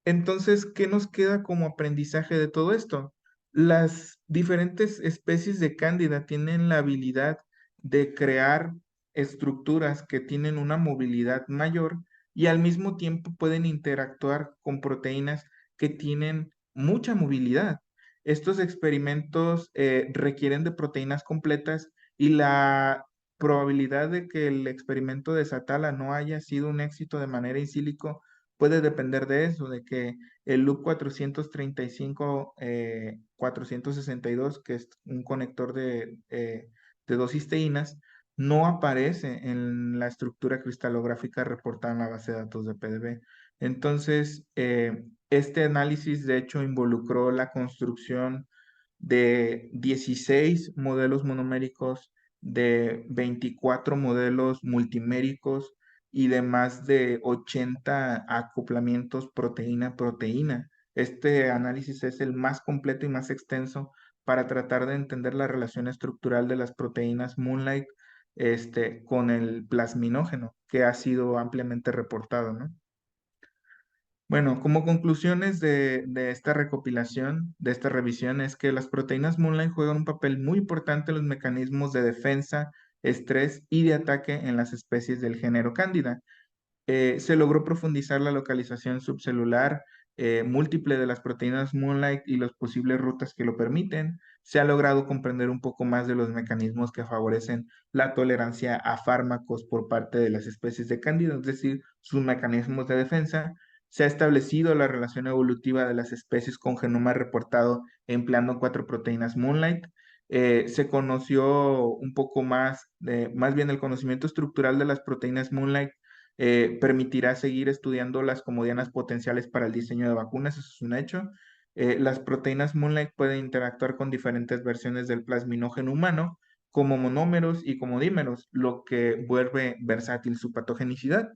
entonces, ¿qué nos queda como aprendizaje de todo esto? Las diferentes especies de cándida tienen la habilidad de crear estructuras que tienen una movilidad mayor y al mismo tiempo pueden interactuar con proteínas que tienen mucha movilidad. Estos experimentos requieren de proteínas completas y la probabilidad de que el experimento de Satala no haya sido un éxito de manera in silico puede depender de eso, de que el loop 435, 462, que es un conector de dos cisteínas, no aparece en la estructura cristalográfica reportada en la base de datos de PDB. Entonces, este análisis de hecho involucró la construcción de 16 modelos monoméricos, de 24 modelos multiméricos, y de más de 80 acoplamientos proteína-proteína. Este análisis es el más completo y más extenso para tratar de entender la relación estructural de las proteínas Moonlight con el plasminógeno, que ha sido ampliamente reportado, ¿no? Bueno, como conclusiones de esta recopilación, de esta revisión, es que las proteínas Moonlight juegan un papel muy importante en los mecanismos de defensa, estrés y de ataque en las especies del género Cándida. Se logró profundizar la localización subcelular múltiple de las proteínas Moonlight y las posibles rutas que lo permiten. Se ha logrado comprender un poco más de los mecanismos que favorecen la tolerancia a fármacos por parte de las especies de Cándida, es decir, sus mecanismos de defensa. Se ha establecido la relación evolutiva de las especies con genoma reportado empleando cuatro proteínas Moonlight. Se conoció un poco más, más bien el conocimiento estructural de las proteínas Moonlight permitirá seguir estudiando las como dianas potenciales para el diseño de vacunas, eso es un hecho. Las proteínas Moonlight pueden interactuar con diferentes versiones del plasminógeno humano, como monómeros y como dímeros, lo que vuelve versátil su patogenicidad.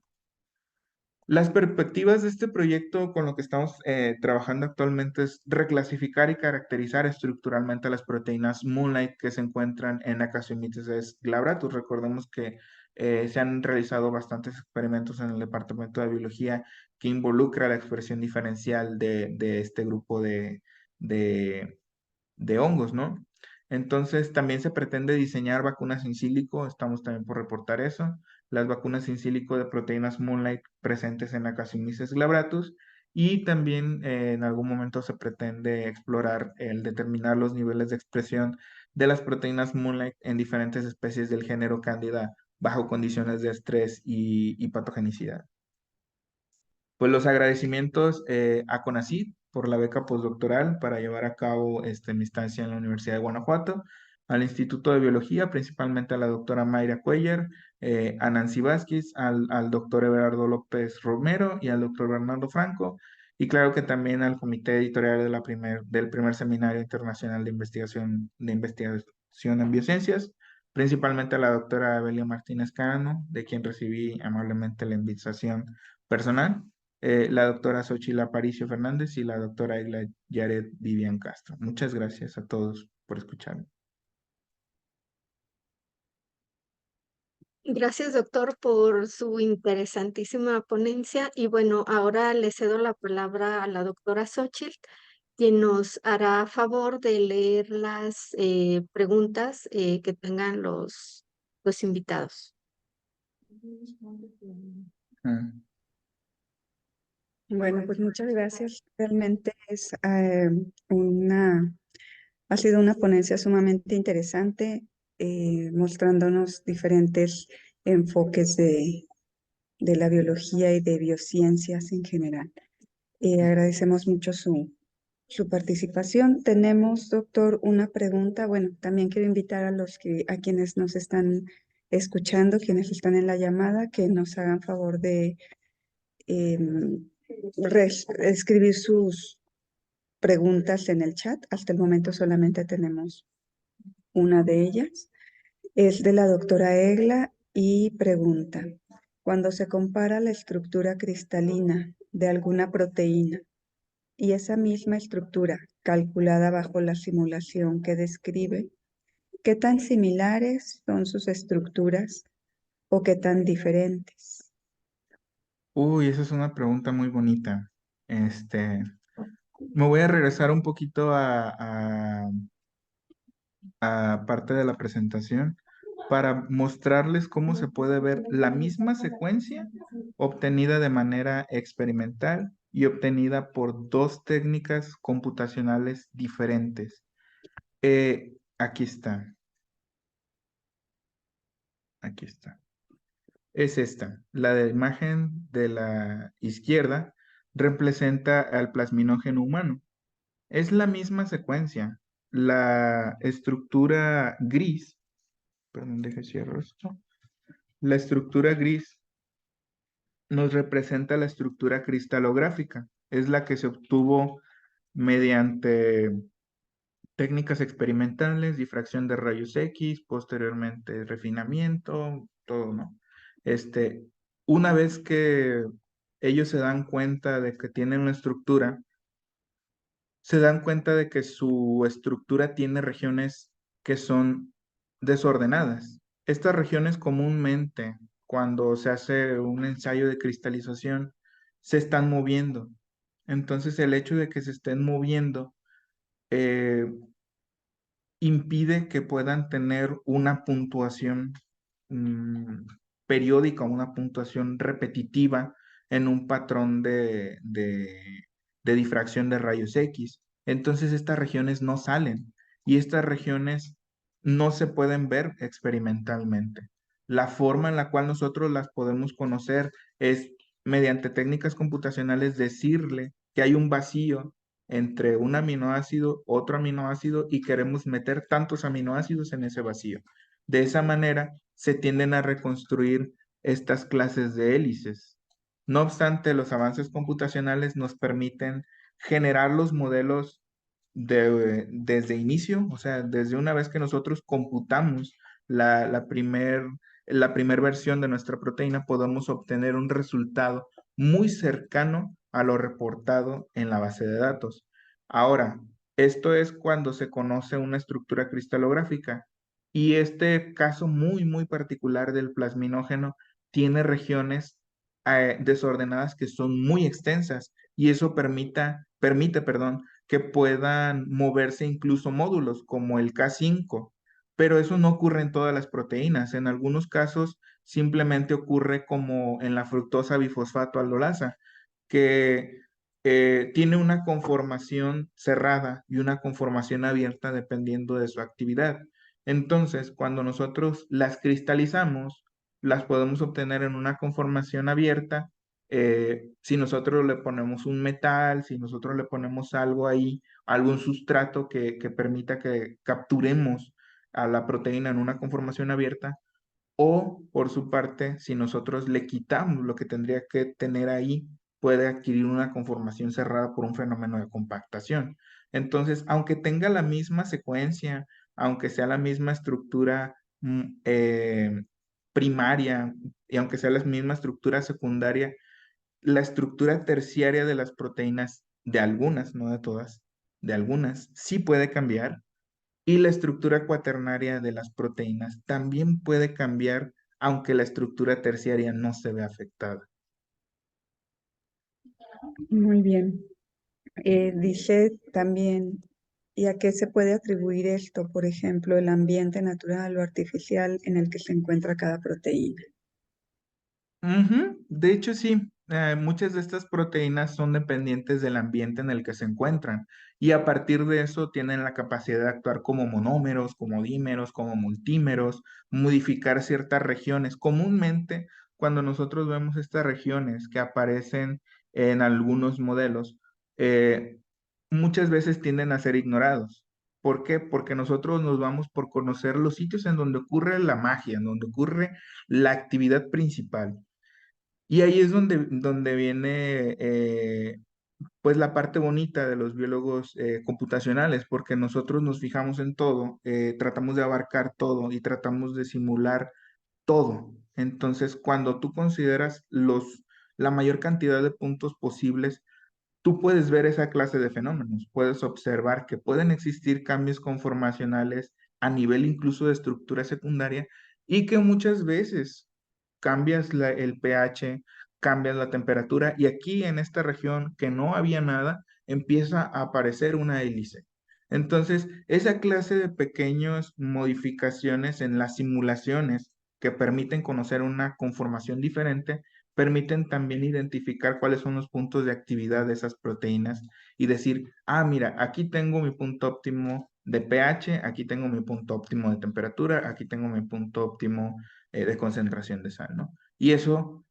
Las perspectivas de este proyecto con lo que estamos trabajando actualmente es reclasificar y caracterizar estructuralmente las proteínas Moonlight que se encuentran en Acaciomyces glabratus. Recordemos que se han realizado bastantes experimentos en el Departamento de Biología que involucra la expresión diferencial de este grupo de, de hongos, ¿no? Entonces, también se pretende diseñar vacunas in sílico, estamos también por reportar eso, las vacunas in sílico de proteínas Moonlight presentes en Acaciomyces glabratus, y también en algún momento se pretende explorar el determinar los niveles de expresión de las proteínas Moonlight en diferentes especies del género Candida bajo condiciones de estrés y patogenicidad. Pues los agradecimientos a CONACYT por la beca postdoctoral para llevar a cabo mi estancia en la Universidad de Guanajuato, al Instituto de Biología, principalmente a la doctora Mayra Cuellar, a Nancy Vázquez, al doctor Everardo López Romero y al doctor Bernardo Franco, y claro que también al comité editorial del primer Seminario Internacional de Investigación en Biociencias, principalmente a la doctora Evelia Martínez Cano, de quien recibí amablemente la invitación personal. la doctora Xochitl Aparicio Fernández y la doctora Egla Yaret Vivian Castro. Muchas gracias a todos por escucharme. Gracias, doctor, por su interesantísima ponencia. Y bueno, ahora le cedo la palabra a la doctora Xochitl, quien nos hará favor de leer las preguntas que tengan los invitados. Mm. Bueno, pues muchas gracias. Realmente ha sido una ponencia sumamente interesante, mostrándonos diferentes enfoques de la biología y de biociencias en general. Agradecemos mucho su participación. Tenemos, doctor, una pregunta. Bueno, también quiero invitar a quienes nos están escuchando, quienes están en la llamada, que nos hagan favor de escribir sus preguntas en el chat. Hasta el momento solamente tenemos una de ellas. Es de la doctora Egla y pregunta: cuando se compara la estructura cristalina de alguna proteína y esa misma estructura calculada bajo la simulación que describe, ¿qué tan similares son sus estructuras o qué tan diferentes? Uy, esa es una pregunta muy bonita. Me voy a regresar un poquito a parte de la presentación para mostrarles cómo se puede ver la misma secuencia obtenida de manera experimental y obtenida por dos técnicas computacionales diferentes. Aquí está. Aquí está. Es esta. La de imagen de la izquierda representa al plasminógeno humano. Es la misma secuencia. La estructura gris, perdón, deje cierro esto. La estructura gris nos representa la estructura cristalográfica. Es la que se obtuvo mediante técnicas experimentales, difracción de rayos X, posteriormente refinamiento, todo, ¿no? Este, una vez que ellos se dan cuenta de que tienen una estructura, se dan cuenta de que su estructura tiene regiones que son desordenadas. Estas regiones comúnmente, cuando se hace un ensayo de cristalización, se están moviendo. Entonces, el hecho de que se estén moviendo eh, impide que puedan tener una puntuación mm, periódica, una puntuación repetitiva en un patrón de difracción de rayos X. Entonces estas regiones no salen y estas regiones no se pueden ver experimentalmente. La forma en la cual nosotros las podemos conocer es mediante técnicas computacionales decirle que hay un vacío entre un aminoácido, otro aminoácido y queremos meter tantos aminoácidos en ese vacío. De esa manera se tienden a reconstruir estas clases de hélices. No obstante, los avances computacionales nos permiten generar los modelos desde inicio, o sea, desde una vez que nosotros computamos la primer versión de nuestra proteína, podemos obtener un resultado muy cercano a lo reportado en la base de datos. Ahora, esto es cuando se conoce una estructura cristalográfica y este caso muy particular del plasminógeno tiene regiones desordenadas que son muy extensas y eso permite, perdón, que puedan moverse incluso módulos como el K5, pero eso no ocurre en todas las proteínas. En algunos casos simplemente ocurre como en la fructosa bifosfato aldolasa, que tiene una conformación cerrada y una conformación abierta dependiendo de su actividad. Entonces, cuando nosotros las cristalizamos, las podemos obtener en una conformación abierta. Si nosotros le ponemos un metal, si nosotros le ponemos algo ahí, algún sustrato que permita que capturemos a la proteína en una conformación abierta, o por su parte, si nosotros le quitamos lo que tendría que tener ahí, puede adquirir una conformación cerrada por un fenómeno de compactación. Entonces, aunque tenga la misma secuencia, aunque sea la misma estructura primaria y aunque sea la misma estructura secundaria, la estructura terciaria de las proteínas, de algunas, no de todas, de algunas, sí puede cambiar y la estructura cuaternaria de las proteínas también puede cambiar, aunque la estructura terciaria no se ve afectada. Muy bien. Dice también, ¿y a qué se puede atribuir esto? Por ejemplo, el ambiente natural o artificial en el que se encuentra cada proteína. Ujú. De hecho, sí, muchas de estas proteínas son dependientes del ambiente en el que se encuentran y a partir de eso tienen la capacidad de actuar como monómeros, como dímeros, como multímeros, modificar ciertas regiones. Comúnmente, cuando nosotros vemos estas regiones que aparecen en algunos modelos, eh, muchas veces tienden a ser ignorados. ¿Por qué? Porque nosotros nos vamos por conocer los sitios en donde ocurre la magia, en donde ocurre la actividad principal. Y ahí es donde viene pues la parte bonita de los biólogos computacionales, porque nosotros nos fijamos en todo, tratamos de abarcar todo y tratamos de simular todo. Entonces, cuando tú consideras la mayor cantidad de puntos posibles, tú puedes ver esa clase de fenómenos, puedes observar que pueden existir cambios conformacionales a nivel incluso de estructura secundaria y que muchas veces cambias el pH, cambias la temperatura y aquí en esta región que no había nada, empieza a aparecer una hélice. Entonces, esa clase de pequeñas modificaciones en las simulaciones que permiten conocer una conformación diferente, permiten también identificar cuáles son los puntos de actividad de esas proteínas y decir, ah, mira, aquí tengo mi punto óptimo de pH, aquí tengo mi punto óptimo de temperatura, aquí tengo mi punto óptimo de concentración de sal, ¿no? Y eso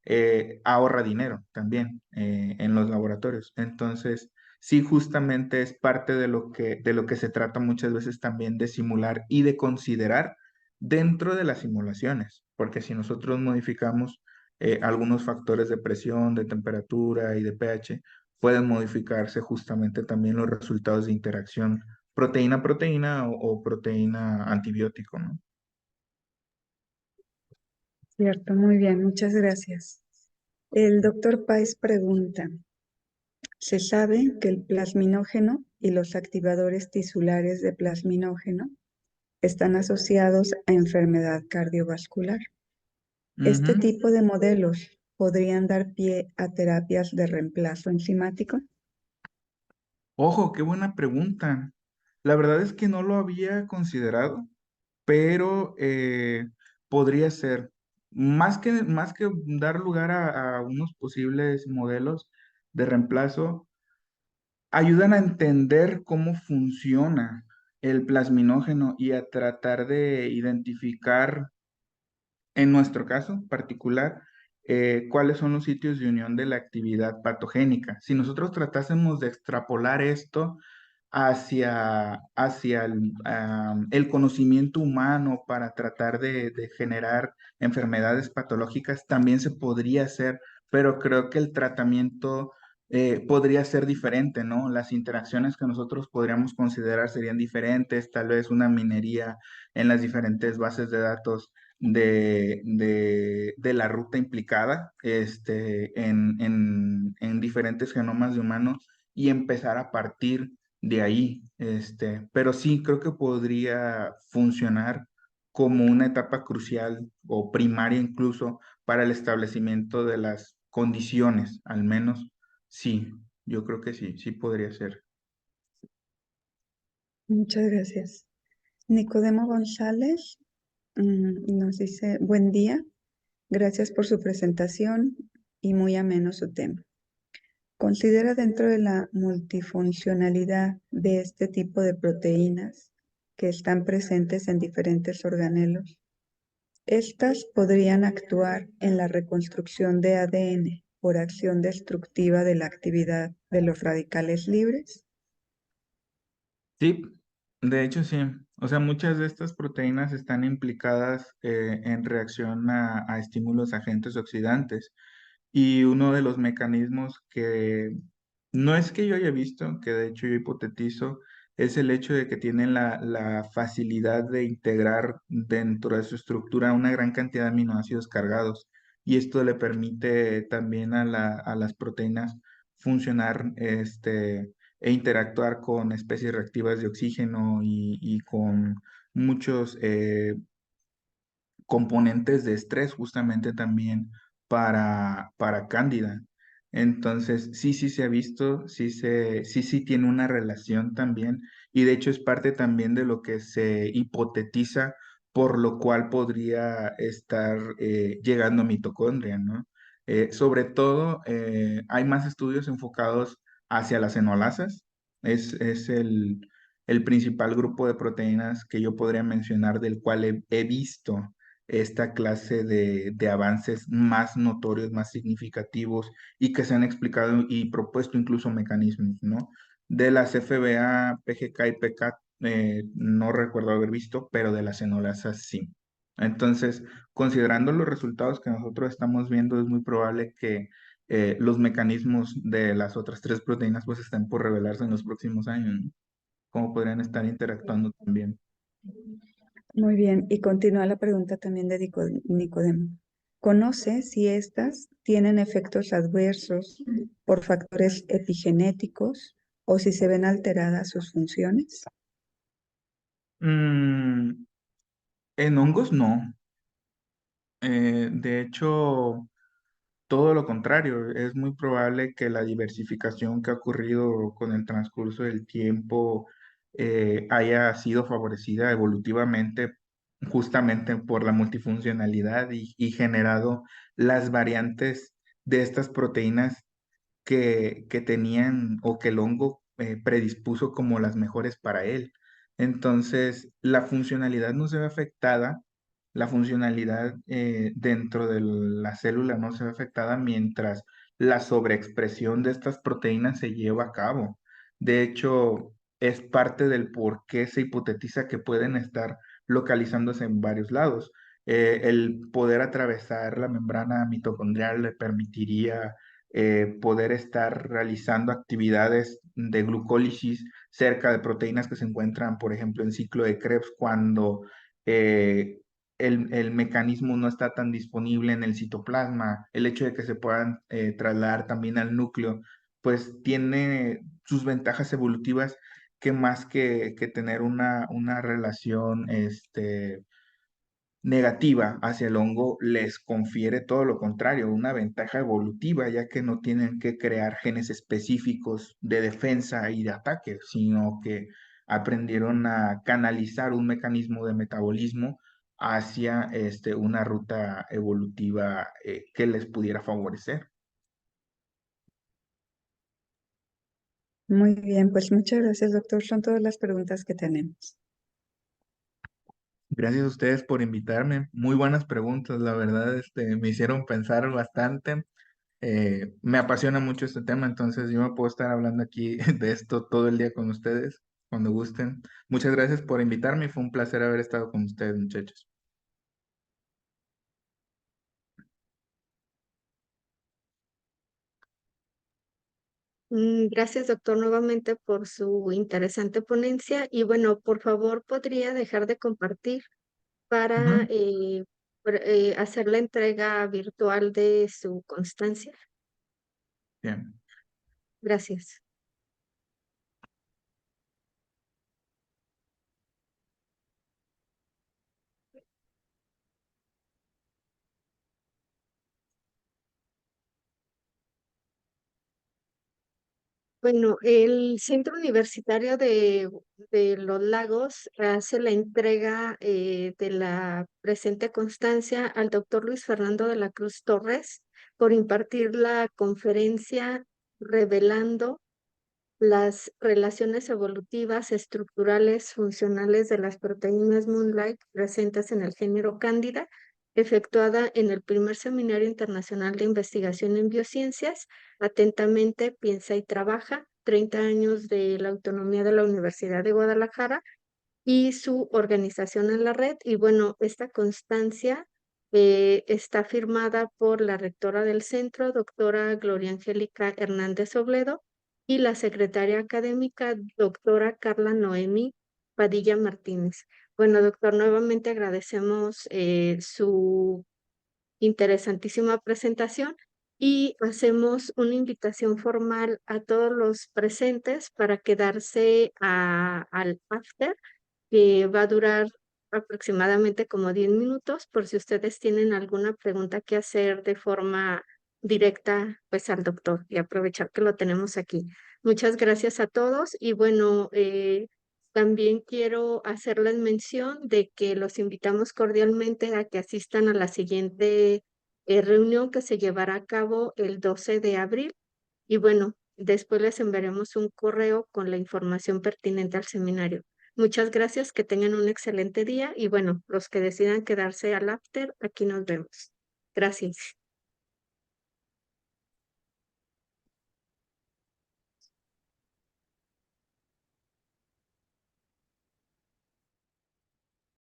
ahorra dinero también en los laboratorios. Entonces, sí, justamente es parte de lo que se trata muchas veces también de simular y de considerar dentro de las simulaciones, porque si nosotros modificamos algunos factores de presión, de temperatura y de pH, pueden modificarse justamente también los resultados de interacción proteína-proteína o proteína antibiótico, ¿no? Cierto, muy bien, muchas gracias. El doctor Páez pregunta, se sabe que el plasminógeno y los activadores tisulares de plasminógeno están asociados a enfermedad cardiovascular. ¿Este Ujú. tipo de modelos podrían dar pie a terapias de reemplazo enzimático? Ojo, qué buena pregunta. La verdad es que no lo había considerado, pero podría ser. Más que dar lugar a unos posibles modelos de reemplazo, ayudan a entender cómo funciona el plasminógeno y a tratar de identificar, en nuestro caso particular, cuáles son los sitios de unión de la actividad patogénica. Si nosotros tratásemos de extrapolar esto hacia el conocimiento humano para tratar de generar enfermedades patológicas, también se podría hacer, pero creo que el tratamiento podría ser diferente, ¿no? Las interacciones que nosotros podríamos considerar serían diferentes, tal vez una minería en las diferentes bases de datos de la ruta implicada en diferentes genomas de humanos y empezar a partir de ahí. Pero sí creo que podría funcionar como una etapa crucial o primaria incluso para el establecimiento de las condiciones, al menos sí, yo creo que sí, sí podría ser. Muchas gracias. Nicodemo González nos dice, buen día, gracias por su presentación y muy ameno su tema. Considera dentro de la multifuncionalidad de este tipo de proteínas que están presentes en diferentes organelos, estas podrían actuar en la reconstrucción de ADN por acción destructiva de la actividad de los radicales libres. Sí, de hecho sí. O sea, muchas de estas proteínas están implicadas en reacción a estímulos agentes oxidantes. Y uno de los mecanismos que no es que yo haya visto, que de hecho yo hipotetizo, es el hecho de que tienen la facilidad de integrar dentro de su estructura una gran cantidad de aminoácidos cargados. y esto le permite también a las proteínas funcionar e interactuar con especies reactivas de oxígeno y con muchos componentes de estrés justamente también para Cándida. Entonces, sí se ha visto, sí tiene una relación también, y de hecho es parte también de lo que se hipotetiza, por lo cual podría estar llegando a mitocondria, ¿no? Sobre todo, hay más estudios enfocados hacia las enolasas, es el principal grupo de proteínas que yo podría mencionar del cual he visto esta clase de avances más notorios, más significativos y que se han explicado y propuesto incluso mecanismos, ¿no? De las FBA, PGK y PK no recuerdo haber visto, pero de las enolasas sí. Entonces, considerando los resultados que nosotros estamos viendo, es muy probable que los mecanismos de las otras tres proteínas pues estén por revelarse en los próximos años, ¿no? Cómo podrían estar interactuando también. Muy bien, y continúa la pregunta también de Nicodemo. ¿Conoce si estas tienen efectos adversos por factores epigenéticos o si se ven alteradas sus funciones? Mm, en hongos no. De hecho, todo lo contrario, es muy probable que la diversificación que ha ocurrido con el transcurso del tiempo haya sido favorecida evolutivamente justamente por la multifuncionalidad y generado las variantes de estas proteínas que tenían o que el hongo predispuso como las mejores para él. Entonces, la funcionalidad no se ve afectada, la funcionalidad dentro de la célula no se ve afectada mientras la sobreexpresión de estas proteínas se lleva a cabo. De hecho, es parte del por qué se hipotetiza que pueden estar localizándose en varios lados. El poder atravesar la membrana mitocondrial le permitiría poder estar realizando actividades de glucólisis cerca de proteínas que se encuentran, por ejemplo, en ciclo de Krebs, cuando eh, el mecanismo no está tan disponible en el citoplasma. El hecho de que se puedan trasladar también al núcleo, pues tiene sus ventajas evolutivas que más que tener una relación negativa hacia el hongo les confiere todo lo contrario, una ventaja evolutiva, ya que no tienen que crear genes específicos de defensa y de ataque, sino que aprendieron a canalizar un mecanismo de metabolismo hacia una ruta evolutiva que les pudiera favorecer. Muy bien, pues muchas gracias, doctor. Son todas las preguntas que tenemos. Gracias a ustedes por invitarme. Muy buenas preguntas, la verdad, me hicieron pensar bastante. Me apasiona mucho este tema, entonces yo me puedo estar hablando aquí de esto todo el día con ustedes, cuando gusten. Muchas gracias por invitarme, fue un placer haber estado con ustedes, muchachos. Gracias, doctor, nuevamente por su interesante ponencia. Y bueno, por favor, podría dejar de compartir para Ujú. hacer la entrega virtual de su constancia. Bien. Gracias. Bueno, el Centro Universitario de Los Lagos hace la entrega de la presente constancia al doctor Luis Fernando de la Cruz Torres por impartir la conferencia revelando las relaciones evolutivas, estructurales, funcionales de las proteínas Moonlight presentes en el género Cándida, efectuada en el primer Seminario Internacional de Investigación en Biociencias. Atentamente, piensa y trabaja, 30 años de la autonomía de la Universidad de Guadalajara y su organización en la red. Y bueno, esta constancia está firmada por la rectora del centro, doctora Gloria Angélica Hernández Obledo, y la secretaria académica, doctora Carla Noemi Padilla Martínez. Bueno, doctor, nuevamente agradecemos su interesantísima presentación y hacemos una invitación formal a todos los presentes para quedarse al after, que va a durar aproximadamente como 10 minutos, por si ustedes tienen alguna pregunta que hacer de forma directa, pues al doctor, y aprovechar que lo tenemos aquí. Muchas gracias a todos y bueno, también quiero hacerles mención de que los invitamos cordialmente a que asistan a la siguiente reunión que se llevará a cabo el 12 de abril. Y bueno, después les enviaremos un correo con la información pertinente al seminario. Muchas gracias, que tengan un excelente día y bueno, los que decidan quedarse al after, aquí nos vemos. Gracias.